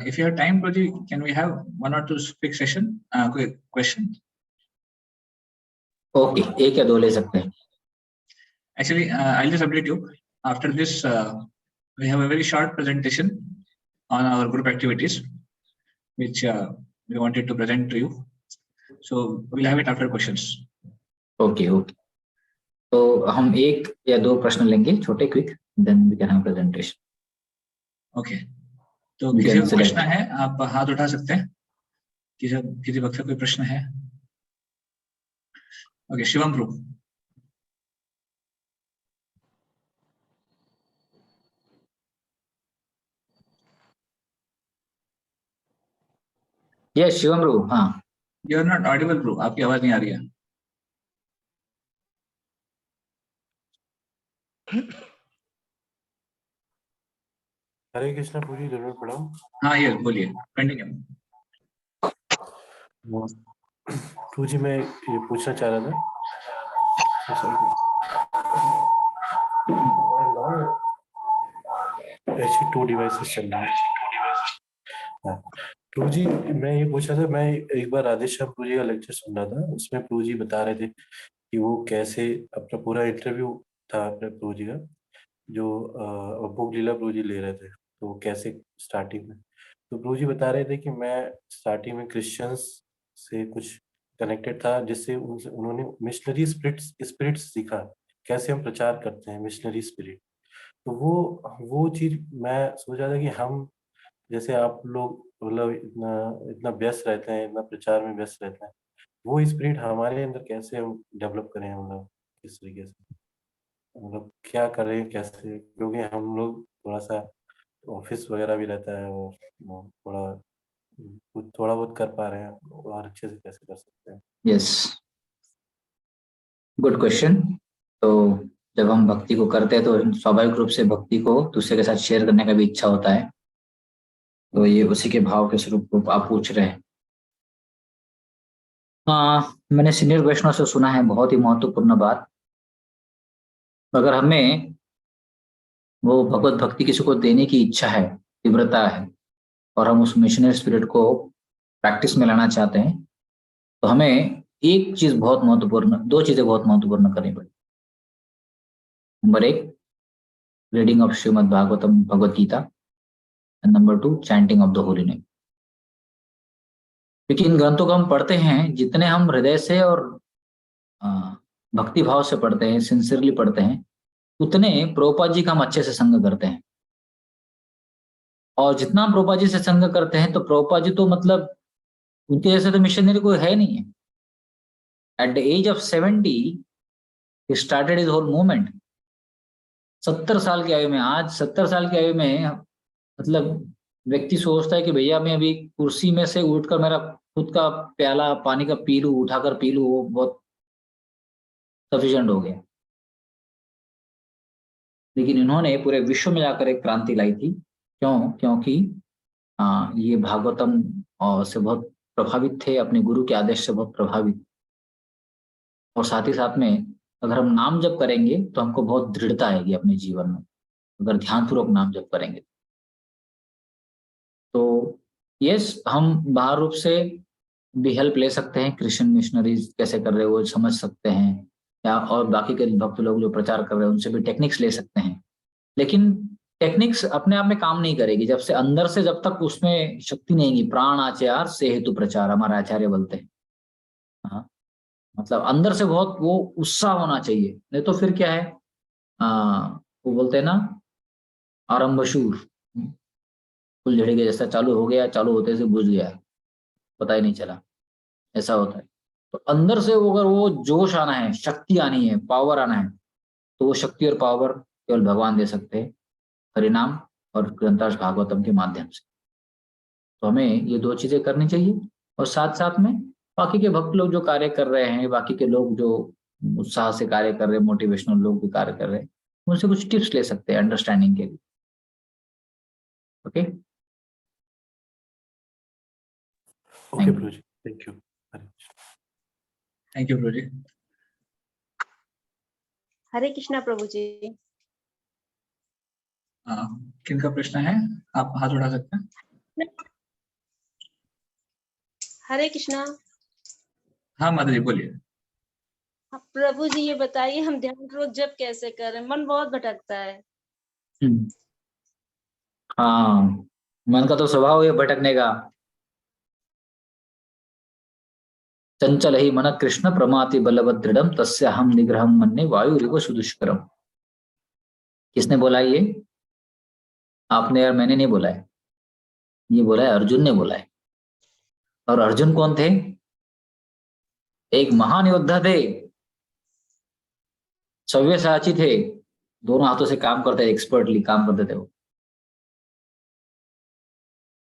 If you have time, Prabhuji, can we have one or two quick session, quick question? Okay, एक या दो ले सकते हैं. Actually, I'll just update you. After this, we have a very short presentation on our group activities, which we wanted to present to you. So we'll have it after questions. Okay okay, तो हम एक या दो प्रश्न लेंगे छोटे quick, then we can have presentation. Okay, तो You किसी can को select. प्रश्न है, आप हाथ उठा सकते हैं. किसी वक्त कोई प्रश्न है? ओके, शिवम प्रू. यस शिवम प्रू. हाँ, यू आर नॉट ऑडिबल प्रू, आपकी आवाज नहीं आ रही है. हरे कृष्णा पूरी जरूर पढ़ाओ. हाँ, ये बोलिए, कंटिन्यू. टू जी मैं ये पूछना चाह रहा था. ऐसे 2 डिवाइसेस चल रहे हैं. टू जी मैं ये पूछ रहा था, मैं एक बार राधेश्याम प्रभु जी का लेक्चर सुन रहा था, उसमें प्रभु जी बता रहे थे कि वो कैसे अपना पूरा इंटरव्यू था अपने प्रभु जी का, जो भोग लीला प्रभु जी ले रहे थे, तो कैसे स्टार्टिंग में, तो प्रभु जी बता रहे थे कि मैं स्टार्टिंग में क्रिश्चियंस से कुछ कनेक्टेड था, जिससे उन्होंने मिशनरी स्पिरिट सीखा, कैसे हम प्रचार करते हैं मिशनरी स्पिरिट. तो वो चीज मैं सोच रहा था कि हम जैसे आप लोग मतलब इतना व्यस्त रहते हैं, इतना प्रचार में व्यस्त रहते हैं, वो स्पिरिट हमारे अंदर कैसे हम डेवलप करें, मतलब किस तरीके से, मतलब क्या करें कैसे, क्योंकि हम लोग थोड़ा सा ऑफिस वगैरह भी रहता है और थोड़ा बहुत कर पा रहे हैं, और अच्छे से कैसे कर सकते हैं. Yes, good question. तो जब हम भक्ति को करते हैं तो स्वाभाविक रूप से भक्ति को दूसरे के साथ शेयर करने का भी इच्छा होता है. तो ये उसी के भाव के स्वरूप को आप पूछ रहे हैं. मैंने सीनियर वैष्णव से सुना है बहुत ही महत्वपूर्ण बात, अगर हमें वो भगवत भक्ति किसी को देने की इच्छा है, तीव्रता है, और हम उस मिशनरी स्पिरिट को प्रैक्टिस में लाना चाहते हैं, तो हमें एक चीज बहुत महत्वपूर्ण, दो चीजें बहुत महत्वपूर्ण करनी पड़ेगी. Number 1, reading of Srimad Bhagavatam Bhagavad Gita, and number 2, chanting of the holy name. क्योंकि इन ग्रंथों को हम पढ़ते हैं, जितने हम हृदय से और भक्ति भाव से पढ़ते हैं, सिंसियरली पढ़ते हैं, उतने प्रभुपाद जी का हम अच्छे से संग करते हैं. और जितना हम प्रभुपाद जी से संग करते हैं, तो प्रभुपाद जी तो मतलब उनके जैसे तो मिशनरी कोई है नहीं है. At the age of 70 he started his whole movement. 70 साल की आयु में, आज 70 साल की आयु में मतलब व्यक्ति सोचता है कि भैया मैं अभी कुर्सी में से उठकर मेरा खुद का प्याला पानी का पी लूं, उठाकर पी लूं, वो बहुत सफिशिएंट हो गया. लेकिन इन्होंने पूरे विश्व में जाकर एक क्रांति लाई थी. क्योंकि ये भागवतम से बहुत प्रभावित थे, अपने गुरु के आदेश से बहुत प्रभावित, और साथ ही साथ में अगर हम नाम जप करेंगे तो हमको बहुत दृढ़ता आएगी अपने जीवन में, अगर ध्यानपूर्वक नाम जप करेंगे. तो यस, हम बाहर रूप से भी हेल्प ले सकते हैं, क्रिश्चियन मिशनरीज कैसे कर रहे हो वो समझ सकते हैं, या और बाकी के भक्त लोग जो प्रचार कर रहे हैं उनसे भी टेक्निक्स ले सकते हैं. लेकिन टेक्निक्स अपने आप में काम नहीं करेगी जब से अंदर से, जब तक उसमें शक्ति नहीं है. प्राण आचार से हेतु प्रचार, हमारा आचार्य बोलते हैं. हाँ, मतलब अंदर से बहुत वो उत्साह होना चाहिए, नहीं तो फिर क्या है, वो बोलते हैं ना, आरंभशूर, फुलझड़ी के जैसा चालू हो गया, चालू होते से बुझ गया, पता ही नहीं चला, ऐसा होता है. तो अंदर से अगर वो जोश आना है, शक्ति आनी है, पावर आना है, तो वो शक्ति और पावर केवल भगवान दे सकते हैं, हरिनाम और ग्रंथराज भागवतम के माध्यम से. तो हमें ये दो चीजें करनी चाहिए, और साथ साथ में बाकी के भक्त लोग जो कार्य कर रहे हैं, बाकी के लोग जो उत्साह से कार्य कर रहे हैं, मोटिवेशनल लोग भी कार्य कर रहे हैं, उनसे कुछ टिप्स ले सकते हैं अंडरस्टैंडिंग के लिए. ओके ओके प्रभु जी, थैंक यू. थैंक यू प्रभु जी. हरे कृष्णा प्रभु जी. किनका प्रश्न है? आप हाथ उठा सकते हैं। हरे कृष्णा। हाँ माता जी बोलिए। प्रभु जी ये बताइए हम ध्यान पूर्वक जप कैसे करें, मन बहुत भटकता है। हाँ, मन का तो स्वभाव है भटकने का। चंचल ही मन कृष्ण प्रमाति बलवत दृढ़म तस्य हम निग्रहम मन्ये वायुरिव सुदुष्करम। किसने बोला ये? आपने और मैंने नहीं बोला है, ये बोला है अर्जुन ने बोला है। और अर्जुन कौन थे? एक महान योद्धा थे, सव्यसाची थे, दोनों हाथों से काम करते, एक्सपर्टली काम करते थे वो।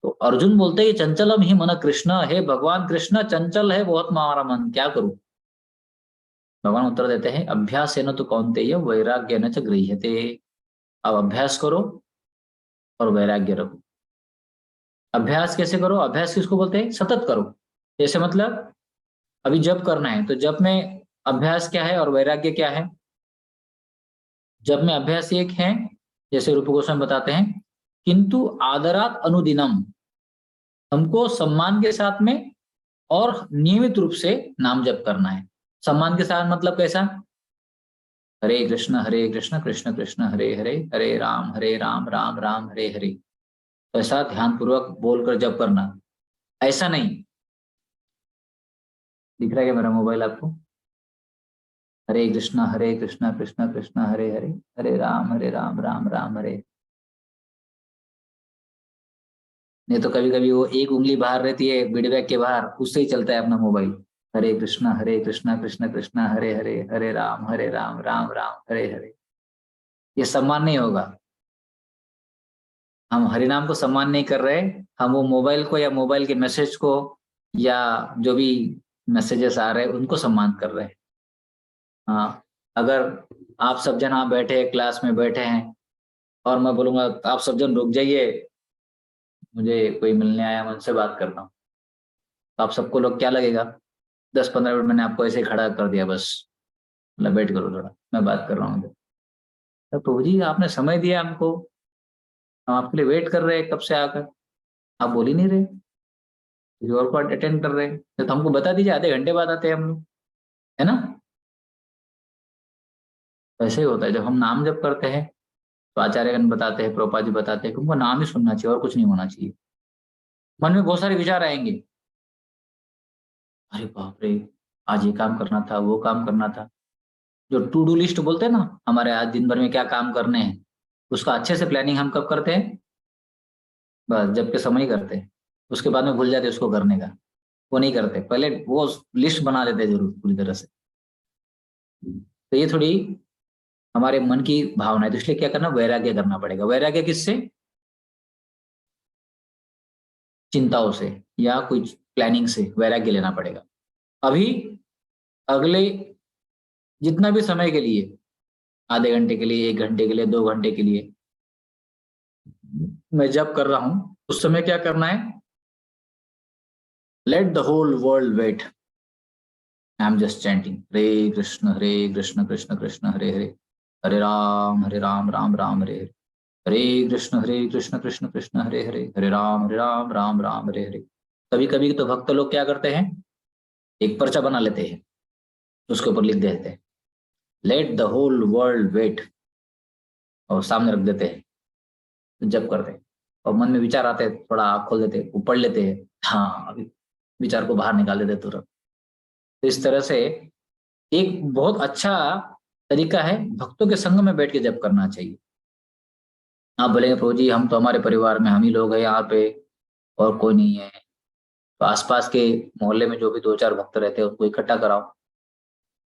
तो अर्जुन बोलते हैं चंचलम ही मन कृष्ण, हे भगवान कृष्ण चंचल है बहुत हमारा मन, क्या करूं? भगवान उत्तर देते हैं अभ्यासेन तो कौन्तेय वैराग्येन च गृह्यते। अब अभ्यास करो और वैराग्य रखो। अभ्यास कैसे करो? अभ्यास किसको बोलते हैं? सतत करो। जैसे मतलब अभी जप करना है तो जप में अभ्यास क्या है और वैराग्य क्या है? जप में अभ्यास एक है, जैसे रूप गोस्वामी बताते हैं, किंतु आदरात अनुदिनम, हमको सम्मान के साथ में और नियमित रूप से नाम जप करना है। सम्मान के साथ मतलब कैसा? हरे कृष्ण कृष्ण कृष्ण हरे हरे, हरे राम राम राम हरे हरे। तो ऐसा ध्यान पूर्वक बोलकर जप करना। ऐसा नहीं, दिख रहा है क्या मेरा मोबाइल आपको? हरे कृष्ण कृष्ण कृष्ण हरे हरे, हरे राम राम राम हरे। नहीं तो कभी कभी वो एक उंगली बाहर रहती है फीडबैक के बाहर, उससे ही चलता है अपना मोबाइल। हरे कृष्ण कृष्ण कृष्ण हरे हरे, हरे राम राम राम हरे हरे। ये सम्मान नहीं होगा। हम हरिनाम को सम्मान नहीं कर रहे, हम वो मोबाइल को या मोबाइल के मैसेज को या जो भी मैसेजेस आ रहे हैं उनको सम्मान कर रहे हैं। हाँ, अगर आप सब जन यहाँ बैठे हैं, क्लास में बैठे हैं और मैं बोलूंगा आप सब जन रुक जाइए, मुझे कोई मिलने आया, मैं उनसे बात करता हूँ, तो आप सबको लोग क्या लगेगा? 10-15 मिनट मैंने आपको ऐसे खड़ा कर दिया, बस मतलब वेट करो थोड़ा, मैं बात कर रहा हूँ। तो प्रभु जी आपने समय दिया हमको, हम आपके लिए वेट कर रहे हैं कब से आकर, आप बोल ही नहीं रहे, किसी और को अटेंड कर रहे हैं। तो हमको बता दीजिए, आधे घंटे बाद आते हैं हम लोग, है ना? ऐसे ही होता है जब हम नाम जप करते हैं तो आचार्यगण बताते हैं, प्रभुपाद जी बताते हैं कि उनको नाम ही सुनना चाहिए और कुछ नहीं होना चाहिए। मन में बहुत सारे विचार आएंगे, अरे बाप रे आज ये काम करना था, वो काम करना था। जो टू डू लिस्ट बोलते हैं ना, हमारे आज दिन भर में क्या काम करने हैं, उसका अच्छे से प्लानिंग हम कब करते हैं? बस जब के समय ही करते हैं, उसके बाद में भूल जाते उसको करने का, वो नहीं करते, पहले वो लिस्ट बना लेते जरूर पूरी तरह से। तो ये थोड़ी हमारे मन की भावना है, तो इसलिए क्या करना? वैराग्य करना पड़ेगा। वैराग्य किससे? चिंताओं से या कुछ प्लानिंग से वैराग्य लेना पड़ेगा। अभी अगले जितना भी समय के लिए, आधे घंटे के लिए, 1 घंटे के लिए, 2 घंटे के लिए मैं जब कर रहा हूं, उस समय क्या करना है? Let the whole world wait, I am just chanting Hare Krishna Krishna Krishna Hare Hare, Hare Ram Ram Ram Hare Hare, Hare Krishna Krishna Krishna Hare Hare, Hare Ram Ram Ram Hare Hare. कभी कभी तो भक्त लोग क्या करते हैं, एक पर्चा बना लेते हैं, उसके ऊपर लिख देते हैं let the whole world wait, और सामने रख देते हैं, जब करते हैं और मन में विचार आते हैं, थोड़ा आँख खोल देते हैं, वो पढ़ लेते हैं, हाँ अभी विचार को बाहर निकाल देते तुरंत। तो इस तरह से एक बहुत अच्छा तरीका है, भक्तों के संग में बैठ के जप करना चाहिए। आप बोलेंगे प्रभु जी हम तो हमारे परिवार में हम ही लोग हैं यहाँ पे और कोई नहीं है, तो आसपास के मोहल्ले में जो भी 2-4 भक्त रहते हैं उनको इकट्ठा कराओ,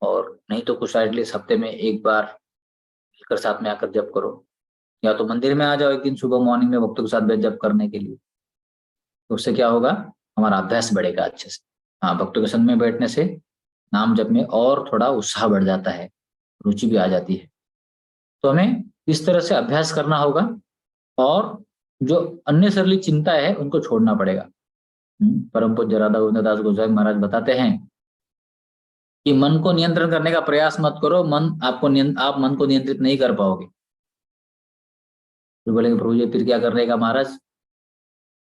और नहीं तो कुछ एटलीस्ट हफ्ते में एक बार मिलकर साथ में आकर जप करो, या तो मंदिर में आ जाओ एक दिन सुबह मॉर्निंग में भक्तों के साथ बैठ जप करने के लिए। तो उससे क्या होगा? हमारा अभ्यास बढ़ेगा अच्छे से। हाँ, भक्तों के संग में बैठने से नाम जप में और थोड़ा उत्साह बढ़ जाता है, रुचि भी आ जाती है। तो हमें इस तरह से अभ्यास करना होगा, और जो अननेसेसरली चिंता है उनको छोड़ना पड़ेगा। परम पूज्य राधा गोविंद दास गोस्वामी महाराज बताते हैं कि मन को नियंत्रण करने का प्रयास मत करो, आप मन को नियंत्रित नहीं कर पाओगे। फिर बोलेंगे प्रभु जी फिर क्या करने का महाराज?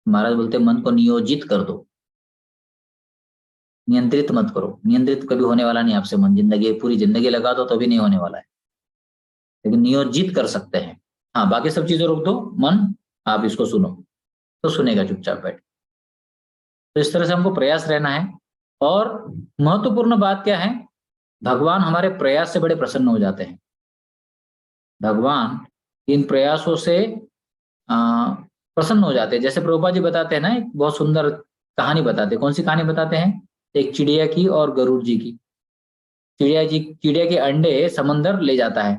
महाराज बोलते मन को नियोजित कर दो, नियंत्रित मत करो। नियंत्रित कभी होने वाला नहीं आपसे मन, जिंदगी पूरी जिंदगी लगा दो तो भी नहीं होने वाला है, लेकिन नियोजित कर सकते हैं। हाँ, बाकी सब चीजें रोक दो, मन आप इसको सुनो तो सुनेगा चुपचाप बैठ। तो इस तरह से हमको प्रयास रहना है। और महत्वपूर्ण बात क्या है, भगवान हमारे प्रयास से बड़े प्रसन्न हो जाते हैं। भगवान इन प्रयासों से प्रसन्न हो जाते हैं। जैसे प्रभुपाद जी बताते हैं ना, एक बहुत सुंदर कहानी बताते हैं। कौन सी कहानी बताते हैं? एक चिड़िया की और गरुड़ जी की। चिड़िया के अंडे समंदर ले जाता है,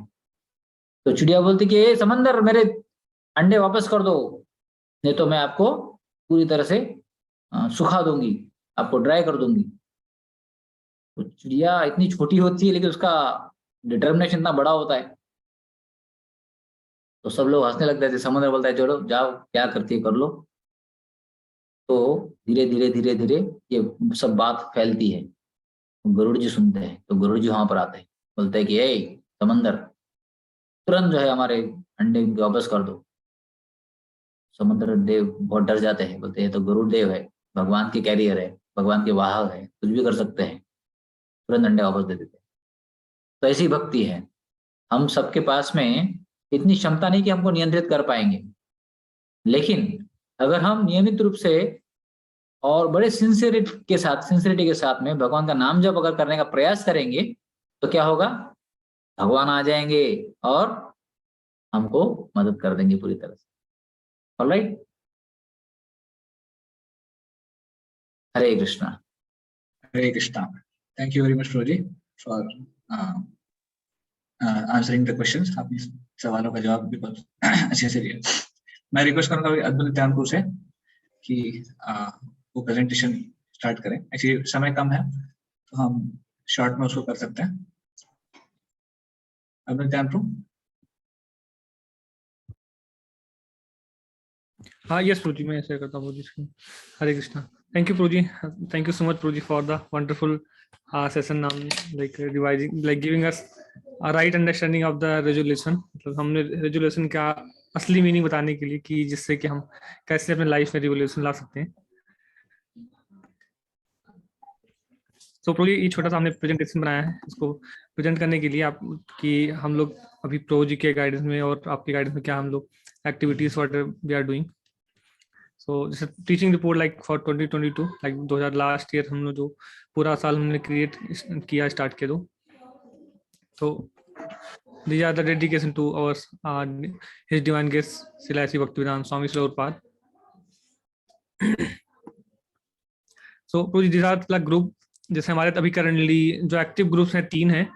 तो चिड़िया बोलती कि ये समंदर मेरे अंडे वापस कर दो, नहीं तो मैं आपको पूरी तरह से सुखा दूंगी, आपको ड्राई कर दूंगी। तो चिड़िया इतनी छोटी होती है लेकिन उसका डिटर्मिनेशन इतना बड़ा होता है। तो सब लोग हंसने लगते थे। समुद्र बोलता है चलो जाओ, क्या करती है कर लो। तो धीरे धीरे धीरे धीरे ये सब बात फैलती है। गरुड़ जी सुनते हैं, तो गरुड़ जी वहां पर आते हैं, बोलते हैं कि ए समंदर, तुरंत जो है हमारे अंडे वापस कर दो। समुद्र देव बहुत डर जाते हैं, बोलते हैं तो गरुड़ देव है, भगवान के कैरियर है, भगवान के वाहक है, कुछ भी कर सकते हैं, तुरंत अंडे वापस दे देते हैं। तो ऐसी भक्ति है। हम सबके पास में इतनी क्षमता नहीं कि हमको नियंत्रित कर पाएंगे, लेकिन अगर हम नियमित रूप से और बड़े सिंसियरिटी के साथ में भगवान का नाम जप अगर करने का प्रयास करेंगे तो क्या होगा, भगवान आ जाएंगे और हमको मदद कर देंगे पूरी तरह से। Alright, Hare Krishna. Hare Krishna. Thank you very much Prabhu for answering the questions. आपने सवालों का जवाब भी बहुत अच्छे से दिया। मैं रिक्वेस्ट करूंगा अद्भुत ध्यानपुर से कि वो प्रेजेंटेशन स्टार्ट करें। एक्चुअली समय कम है तो हम शॉर्ट में उसको कर सकते हैं। अद्भुत ध्यानपुर। हाँ, यस प्रभु जी, मैं शेयर करता हूँ प्रभु। Hare Krishna. Thank you Prabhu ji, thank you so much प्रभु जी for the wonderful session, like revising, like giving us a right understanding of the resolution. मतलब हमने रेजोल्यूशन का असली मीनिंग बताने के लिए कि जिससे कि हम कैसे अपने लाइफ में रेवोल्यूशन ला सकते हैं। तो प्रभु जी ये छोटा सा हमने प्रेजेंटेशन बनाया है, इसको प्रेजेंट करने के लिए आप कि हम लोग अभी प्रभु जी के गाइडेंस में और आपके गाइडेंस में क्या हम लोग activities what we are doing. So जैसे teaching report like for 2022, like 2000 last year हम लोग जो पूरा साल हमने क्रिएट किया, स्टार्ट किया दो। तो these are the dedication to our his divine guest Srila A.C. Bhaktivedanta Swami Srila Prabhupada. So these are the group, जैसे हमारे अभी करंटली जो एक्टिव ग्रुप्स हैं 3 हैं।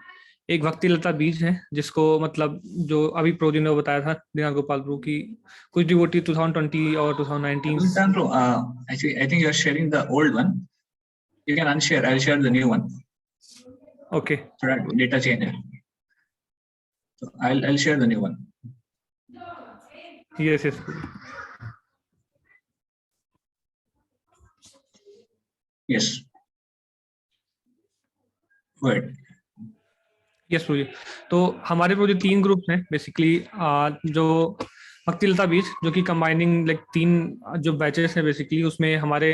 एक भक्ति लता बीज है, जिसको मतलब जो अभी प्रो जी ने बताया था दीनानाथ गोपाल प्रभु की कुछ डिवोटी 2020 और 2019। Actually, I think you are sharing the old one. You can unshare. I'll share the new one. Okay. Data change. So I'll share the new one. Yes, yes. Yes. Good. Yes प्रभु जी। तो हमारे प्रभु जी 3 groups हैं basically. जो भक्ति लता बीज जो कि combining like 3 जो batches हैं बेसिकली, उसमें हमारे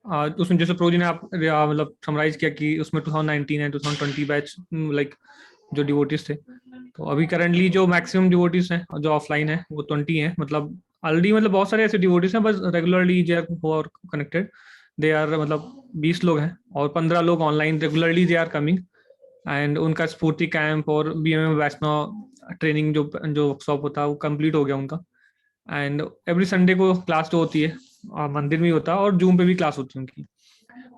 उसमें जैसे प्रभु जी ने आप मतलब समराइज किया कि उसमें 2019 एंड 2020 बैच लाइक जो डिवोटीज थे। तो अभी करंटली जो मैक्सिमम डिवोटीज हैं जो ऑफलाइन है वो 20 हैं। मतलब ऑलरेडी मतलब बहुत सारे ऐसे डिवोटीज हैं, बस regularly they are connected, they are मतलब 20 लोग हैं और 15 लोग online regularly they are coming. And उनका स्फूर्ति कैंप और बीएमएम वैष्णव ट्रेनिंग जो वर्कशॉप होता है वो कंप्लीट हो गया उनका। एंड एवरी संडे को क्लास जो होती है मंदिर में होता है और जूम पे भी क्लास होती है उनकी।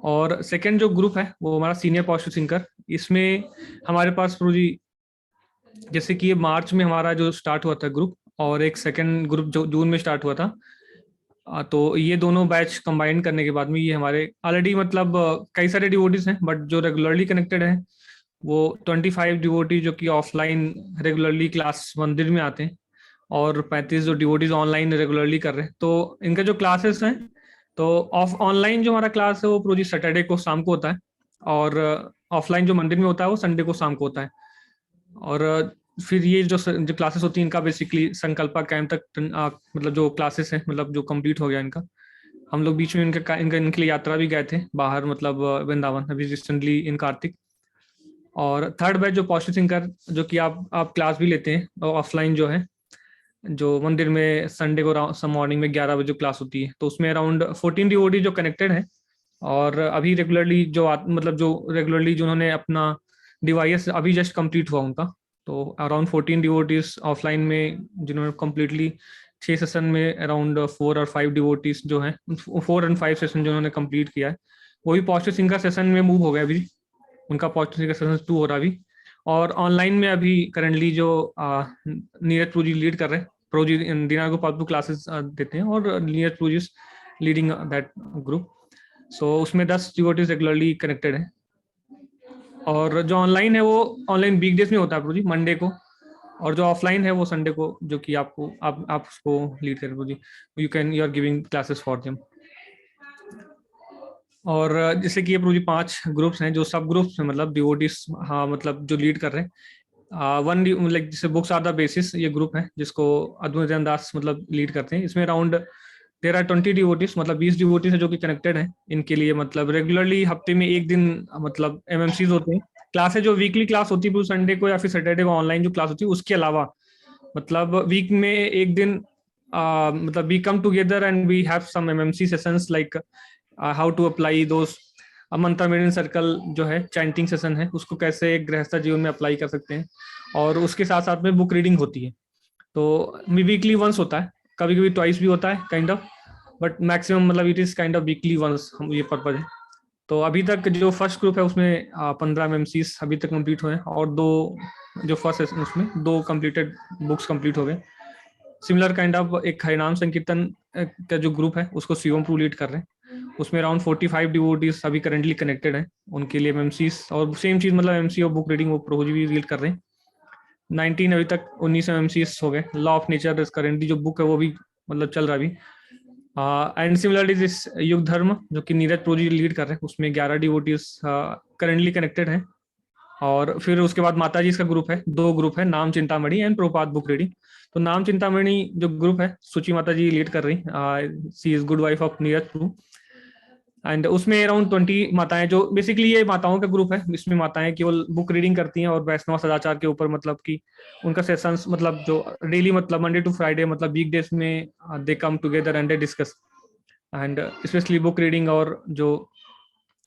और सेकंड जो ग्रुप है वो हमारा सीनियर पॉजिटिव सिंकर। इसमें हमारे पास प्रभु जी जैसे कि ये मार्च में हमारा जो स्टार्ट हुआ था ग्रुप, और एक सेकंड ग्रुप जो जून में स्टार्ट हुआ था। तो ये दोनों बैच कंबाइन करने के बाद में ये हमारे ऑलरेडी मतलब कई सारे डिवोटीज हैं, बट जो रेगुलरली कनेक्टेड है वो 25 डिवोटी जो कि ऑफलाइन रेगुलरली क्लास मंदिर में आते हैं और 35 जो डिवोटीज ऑनलाइन रेगुलरली कर रहे हैं। तो इनका जो क्लासेस हैं, तो ऑनलाइन जो हमारा क्लास है वो प्रोजी सैटरडे को शाम को होता है और ऑफलाइन जो मंदिर में होता है वो संडे को शाम को होता है। और फिर ये जो क्लासेस होती हैं इनका बेसिकली संकल्पा कैंप तक मतलब जो क्लासेस हैं मतलब जो कंप्लीट हो गया इनका, हम लोग बीच में इनके लिए यात्रा भी गए थे बाहर, मतलब वृंदावन अभी रिसेंटली इन कार्तिक। और थर्ड बैच जो पॉजिटिव थिंकर, जो कि आप क्लास भी लेते हैं ऑफलाइन, जो है जो मंदिर में संडे को मॉर्निंग में 11 बजे क्लास होती है, तो उसमें अराउंड 14 डिवोटी जो कनेक्टेड है। और अभी रेगुलरली मतलब जो रेगुलरली जिन्होंने अपना डिवाइस अभी जस्ट कंप्लीट हुआ उनका, तो अराउंड 14 डिवोटीज ऑफलाइन में जिन्होंने कम्प्लीटली 6 सेशन में अराउंड 4 और 5 डिवोटीज जो है 4 और 5 सेशन जिन्होंने कंप्लीट किया है, वही पॉजिटिव थिंकर सेशन में मूव हो गया अभी, उनका पॉजिटिव थिंकर सेशन 2 हो रहा अभी। और ऑनलाइन में अभी करंटली जो नीरज प्रोजी लीड कर रहे हैं, प्रोजी दीना गोपाल क्लासेस देते हैं और नीरज प्रोजी लीडिंग दैट ग्रुप। सो उसमें 10 डिवोटीज रेगुलरली कनेक्टेड है। और जो ऑनलाइन है वो ऑनलाइन वीकडेज में होता है प्रोजी, मंडे को, और जो ऑफलाइन है वो संडे को, जो कि आपको आप उसको लीड करें प्रोजी, you are giving classes for them. और जैसे कि ये प्रोजी 5 ग्रुप्स हैं जो सब ग्रुप्स हैं, मतलब डिवोटीज, हाँ मतलब जो लीड कर रहे हैं। वन लाइक जैसे बुक्स आर द बेसिस, ये ग्रुप है जिसको अद्वैत दास मतलब लीड करते हैं। इसमें अराउंड देयर आर 20 डिवोटीज, मतलब 20 डिवोटीज है जो कि कनेक्टेड हैं इनके लिए। मतलब रेगुलरली हफ्ते में एक दिन मतलब एमएमसीज होते हैं, क्लास है जो वीकली क्लास होती है संडे को या फिर सैटरडे को ऑनलाइन जो क्लास होती है, उसके अलावा मतलब वीक में एक दिन मतलब we come together and we have some MMC sessions like how to apply those mantra meditation circle जो है चैंटिंग सेशन है, उसको कैसे एक गृहस्थ जीवन में अप्लाई कर सकते हैं। और उसके साथ साथ में बुक रीडिंग होती है, तो वीकली वंस होता है, कभी कभी ट्वाइस भी होता है काइंड ऑफ, बट मैक्सिमम मतलब it is kind of weekly once हम ये पर्पज है। तो अभी तक जो फर्स्ट ग्रुप है उसमें 15 एमएमसीज अभी तक कंप्लीट हुए हैं, और 2 जो फर्स्ट है उसमें 2 कंप्लीटेड बुक्स कंप्लीट हो गए। सिमिलर काइंड ऑफ एक हरिनाम संकीर्तन का जो ग्रुप है उसको शिवम प्रू लीड कर रहे हैं, उसमें अराउंड 45 डिवोटीज अभी करंटली कनेक्टेड हैं, उनके लिए एमएमसीज और सेम चीज मतलब एमसी और बुक रीडिंग वो प्रोजी भी लीड कर रहे हैं। 19 अभी तक 19 एमएमसीज हो गए। लॉ ऑफ नेचर करंटली जो बुक है वो भी मतलब चल रहा अभी। एंड सिमिलरली दिस युग धर्म जो कि नीरज प्रोजी लीड कर रहे हैं, उसमें 11 डिवोटीज करंटली कनेक्टेड हैं। और फिर उसके बाद माता जी का ग्रुप है, 2 ग्रुप है, नाम Chintamani and Prabhupada book reading. तो नाम चिंतामणि जो ग्रुप है सुची माता जी लीड कर रही, she is good wife of Neeraj प्रू, एंड उसमें अराउंड 20 माताएं, जो बेसिकली ये माताओं का ग्रुप है। इसमें माताएं केवल बुक रीडिंग करती हैं और वैष्णव सदाचार के ऊपर मतलब कि उनका सेशंस मतलब जो डेली मतलब मंडे टू फ्राइडे मतलब वीकडेज में they come together and they discuss, and specially book reading और जो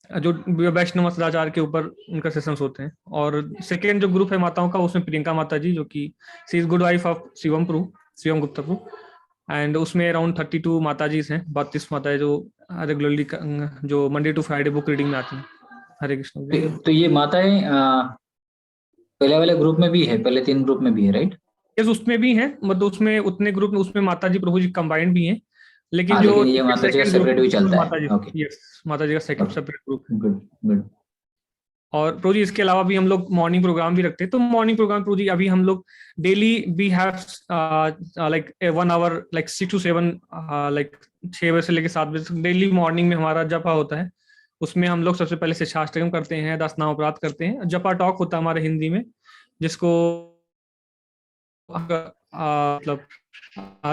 वैष्णव सदाचार के ऊपर उनका सेशंस होते हैं। और सेकेंड जो ग्रुप है माताओं का, उसमें प्रियंका माता जी जो कि she is good wife of Shivam Gupta प्रू, एंड उसमें अराउंड 32 माता जी हैं, 32 माताएं जो रेगुलरली जो Monday to Friday book reading में आती हैं। हरे कृष्ण। तो ये माताएं पहले वाले ग्रुप में भी है, पहले 3 ग्रुप में भी है, राइट? यस, उसमें भी है, मतलब उसमें उतने ग्रुप में उसमें माता जी प्रभु जी कंबाइंड भी हैं, लेकिन जो लेकिन ये माता जी का सेपरेट भी चलता है। ओके, यस, माता जी का सेपरेट ग्रुप। Good good. और प्रभु जी इसके अलावा भी हम लोग मॉर्निंग प्रोग्राम भी रखते हैं। तो मॉर्निंग प्रोग्राम प्रभु जी अभी हम लोग daily we have like 1 hour like 6 to 7 like 6 बजे से लेकर 7 बजे तक डेली मॉर्निंग में हमारा जपा होता है। उसमें हम लोग सबसे पहले शिक्षाष्टकम करते हैं, 10 नाम अपराध करते हैं, जपा टॉक होता है हमारे हिंदी में, जिसको मतलब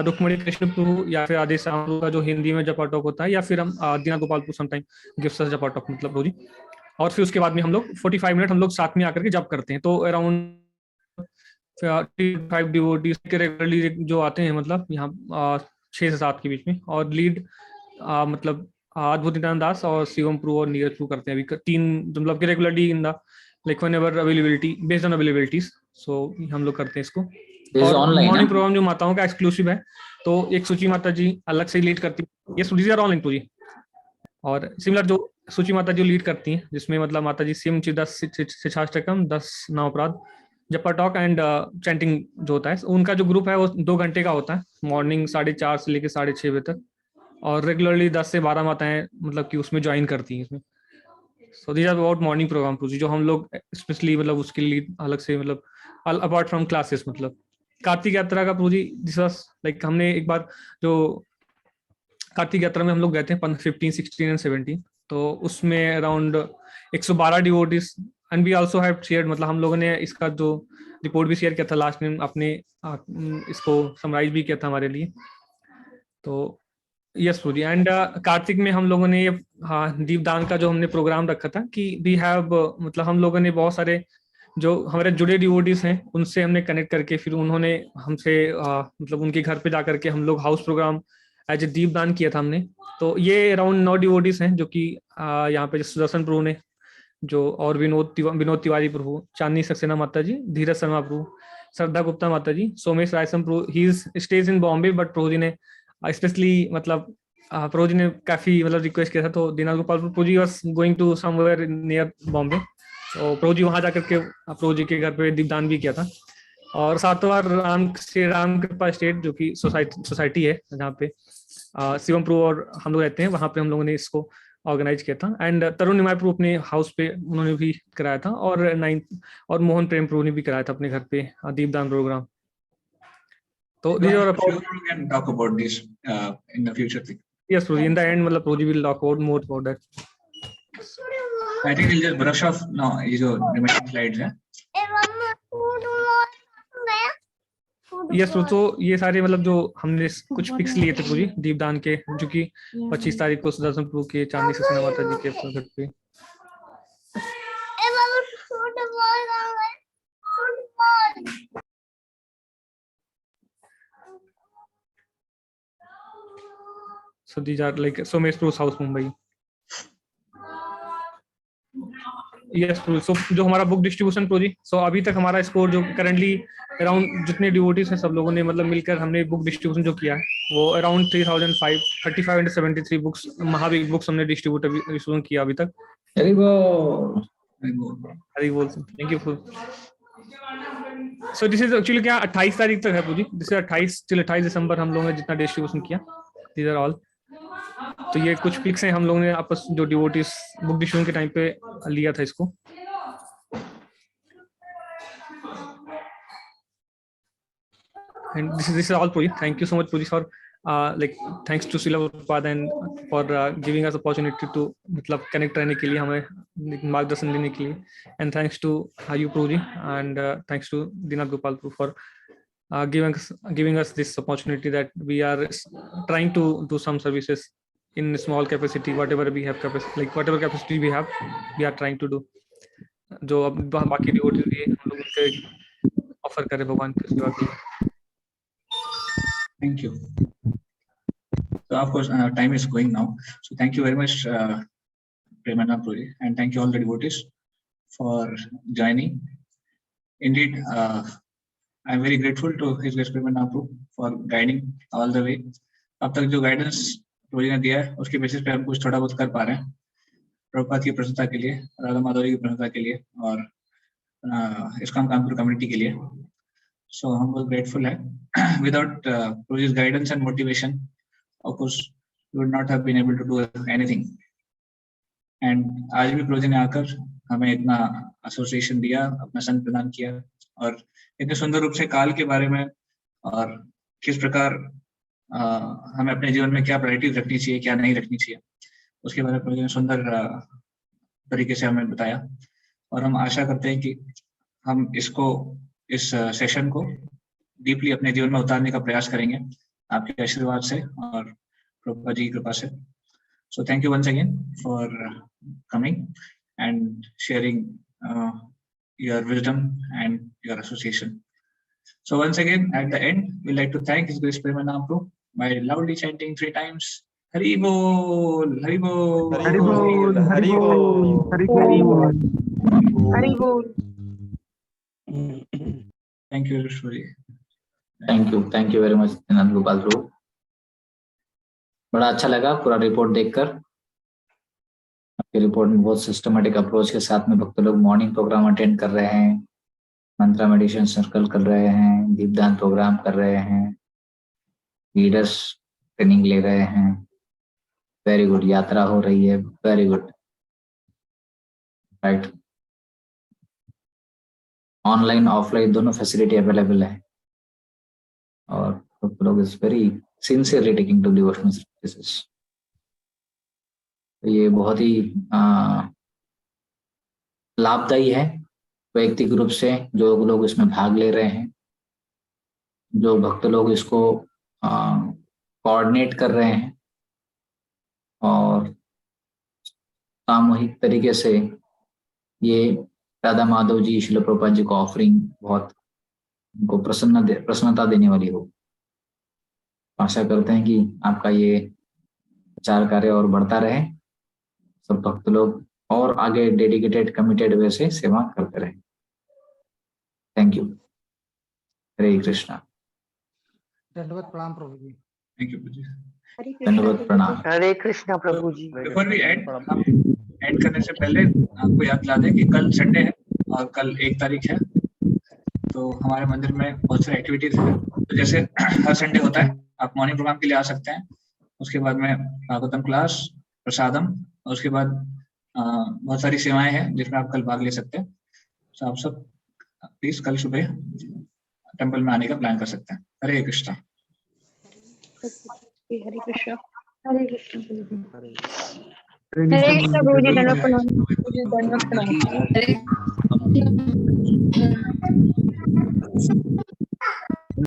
रुक्मणी कृष्ण प्रभु या फिर आदेश प्रभु का जो हिंदी में जपा टॉक होता है, या फिर हम दीना गोपाल प्रभु समटाइम गिफ्ट्स अस जपा टॉक मतलब प्रभु जी। और फिर उसके बाद में हम लोग 45 मिनट हम लोग साथ में आकर के जप करते हैं। तो अराउंड 5 डिवोटीज के रेगुलरली जो आते हैं मतलब यहाँ 6 से 7 के बीच में, और लीड मतलब अद्भुत नित्यानंद दास और शिवम प्रू और नीरज प्रू करते हैं अभी 3 मतलब कि regularly in the like whenever availability based on availabilities. So हम लोग करते हैं इसको। और मॉर्निंग प्रोग्राम जो माताओं का एक्सक्लूसिव है, तो एक सुची माता जी अलग से लीड करती है, ये सुची ऑनलाइन प्रू जी। और सिमिलर जो सुची माता जी लीड करती हैं, जिसमें मतलब माता जी सिम 10 शिक्षाष्टकम, 10 नाम अपराध, जपा टॉक एंड चैंटिंग जो होता है, उनका जो ग्रुप है वो 2 घंटे का होता है, मॉर्निंग 4:30 से लेकर 6:30 बजे तक। और रेगुलरली 10 से 12 माताएं मतलब कि उसमें ज्वाइन करती हैं इसमें। So these are about morning programme जो हम लोग स्पेशली मतलब उसके लिए अलग से मतलब अपार्ट फ्रॉम क्लासेस। मतलब कार्तिक यात्रा का जी दिस वाज लाइक हमने एक बार जो कार्तिक यात्रा में हम लोग गए थे 15, 16 एंड 17, तो उसमें around 112 devotees and we also have shared, मतलब हम लोगों ने इसका जो रिपोर्ट भी शेयर किया था लास्ट में, अपने इसको समराइज भी किया था हमारे लिए। तो yes Prabhu ji. And Kartik में हम लोगों ने ये दीपदान का जो हमने प्रोग्राम रखा था कि वी हैव, मतलब हम लोगों ने बहुत सारे जो हमारे जुड़े डिवोटीज हैं उनसे हमने कनेक्ट करके फिर उन्होंने हमसे मतलब उनके घर पे जाकर के हम लोग हाउस प्रोग्राम एज ए दीपदान किया था हमने। तो ये अराउंड 9 डिवोटीज हैं जो कि यहाँ पे सुदर्शन प्रभु ने, जो और विनोद तिवारी प्रभु, चांदनी सक्सेना माता जी, धीरज शर्मा प्रभु, श्रद्धा गुप्ता माता जी, सोमेश रायसम प्रभु, ही स्टेज इन बॉम्बे बट प्रभु जी ने स्पेशली मतलब प्रभु जी ने काफी मतलब रिक्वेस्ट किया था, तो Deenath Gopal Prabhu ji was going to somewhere near Bombay, तो प्रभु जी वहां जाकर के प्रभु जी के घर पे दीपदान भी किया था। और सातवां श्री राम कृपा स्टेट जो कि सोसाइटी है जहाँ पे शिवम प्रभु और हम लोग रहते हैं, वहां पे हम लोगों ने इसको ऑर्गेनाइज किया था। एंड तरुण निमाय प्रभु अपने हाउस पे उन्होंने भी कराया था, और मोहन प्रेम प्रभु ने भी कराया था अपने घर पे दीपदान प्रोग्राम। तो these are Sure, we can talk about this in the future thing. yes Prabhuji, in the end मतलब Prabhuji will talk about more about that. I think we'll just brush off now ये जो remaining slides हैं। Yes तो ये सारे मतलब जो हमने कुछ पिक्स लिए थे पूरी दीपदान के, जो कि 25 तारीख को सुदर्शन प्रभु के, चांदनी सक्सेना माता जी के घर पे। So these are like Somesh Prabhu's house Mumbai. Yes so जो हमारा बुक डिस्ट्रीब्यूशन प्रोजेक्ट, सो अभी तक हमारा स्कोर जो करंटली अराउंड जितने डिवोटीज हैं सब लोगों ने मतलब मिलकर हमने बुक डिस्ट्रीब्यूशन जो किया है वो अराउंड 3573 बुक्स, महावीर बुक्स हमने डिस्ट्रीब्यूशन किया अभी तक। हरि बोल, हरि बोल, thank you for. So this is actually क्या 28 तारीख तक है पूजी, दिस इज 28 दिसंबर हम लोगों ने जितना डिस्ट्रीब्यूशन किया, दीज आर ऑल। तो ये कुछ पिक्स हैं हम लोगों ने आपस जो डिवोटीज बुक डिस्ट्रीब्यूशन के टाइम पे लिया था इसको। And this is all Puji. Thank you so much Puji for like thanks to Srila Prabhupada and for giving us opportunity to मतलब connect रहने के लिए, हमें मार्गदर्शन देने के लिए, and thanks to you Puji and thanks to Dinath Gopal Prabhu for giving us this opportunity that we are trying to do some services in small capacity, whatever we have capacity, like whatever capacity we have, we are trying to do. जो अब बाकी devotees भी हम लोग उनके offer करें भगवान की सेवा के लिए। Thank you. So of course time is going now. So thank you very much Premanand Prabhuji, and thank you all the devotees for joining. Indeed, I am very grateful to His Grace Premanand Prabhu for guiding all the way. अब तक जो guidance प्रभुजी ने दिया है उसके basis पे हम कुछ थोड़ा बहुत कर पा रहे हैं प्रभुपाद की प्रसन्नता के लिए, राधा माधुरी की प्रसन्नता के लिए और इस्कॉन कानपुर कम्युनिटी के लिए। So हम बहुत grateful है। Without Prabhuji's guidance and motivation, of course, we would not have been able to do anything. And आज भी प्रभुजी ने आकर हमें इतना एसोसिएशन दिया, अपना संग प्रदान किया और इतने सुंदर रूप से काल के बारे में और किस प्रकार हमें अपने जीवन में क्या प्रायोरिटीज रखनी चाहिए, क्या नहीं रखनी चाहिए, उसके बारे में प्रभुजी ने सुंदर तरीके से हमें बताया। और हम आशा करते हैं कि हम इस सेशन को डीपली अपने जीवन में उतारने का प्रयास करेंगे आपके आशीर्वाद से और प्रभुपाद जी की कृपा से। So thank you once again for coming and sharing your wisdom and your association. So once again at the end we'd like to thank His Grace Premanand Prabhu by loudly chanting 3 times Hari Bol, Hari Bol, Hari Bol, Hari Bol, Hari Bol, Hari Bol. Thank you Shuri. Thank you very much Deenath Gopal Prabhu. बड़ा अच्छा लगा पूरा report देखकर। आपकी report में बहुत systematic approach के साथ में भक्त लोग मॉर्निंग प्रोग्राम अटेंड कर रहे हैं, मंत्रा मेडिटेशन सर्कल कर रहे हैं, दीपदान प्रोग्राम कर रहे हैं, लीडर्स ट्रेनिंग ले रहे हैं। वेरी गुड, यात्रा हो रही है, very good, right. Online offline दोनों फैसिलिटी अवेलेबल है और भक्त लोग is very sincerely taking to devotional services. ये बहुत ही लाभदायी है वैयक्तिक रूप से जो लोग इसमें भाग ले रहे हैं, जो भक्त लोग इसको कोऑर्डिनेट कर रहे हैं और सामूहिक तरीके से ये राधा माधव जी श्रील प्रभुपाद जी को ऑफरिंग बहुत उनको प्रसन्नता देने वाली हो। आशा करते हैं कि आपका ये प्रचार कार्य और बढ़ता रहे, सब भक्त लोग और आगे डेडिकेटेड कमिटेड वे से सेवा करते रहे। Thank you. हरे कृष्णा। दंडवत प्रणाम प्रभु जी। थैंक यू प्रभु जी। हरे कृष्णा दंडवत प्रभु प्रणाम। जी। हरे कृष्णा प्रभु जी। बिफोर वी एंड करने से पहले आपको याद दिला दें कि कल संडे है और कल 1 तारीख है, तो हमारे मंदिर में बहुत सारी एक्टिविटीज है। तो जैसे हर संडे होता है, आप मॉर्निंग प्रोग्राम के लिए आ सकते हैं, उसके बाद में भागवतम क्लास, प्रसादम, और उसके बाद बहुत सारी सेवाएं हैं जिसमें आप कल भाग ले सकते हैं। तो आप सब प्लीज कल सुबह टेम्पल में आने का प्लान कर सकते हैं। हरे कृष्णा। हरे कृष्णा। हरे कृष्ण प्रभु जी। हरे कृष्णा प्रभु जी। दंडवत प्रणाम प्रभु जी। दंडवत प्रणाम। हरे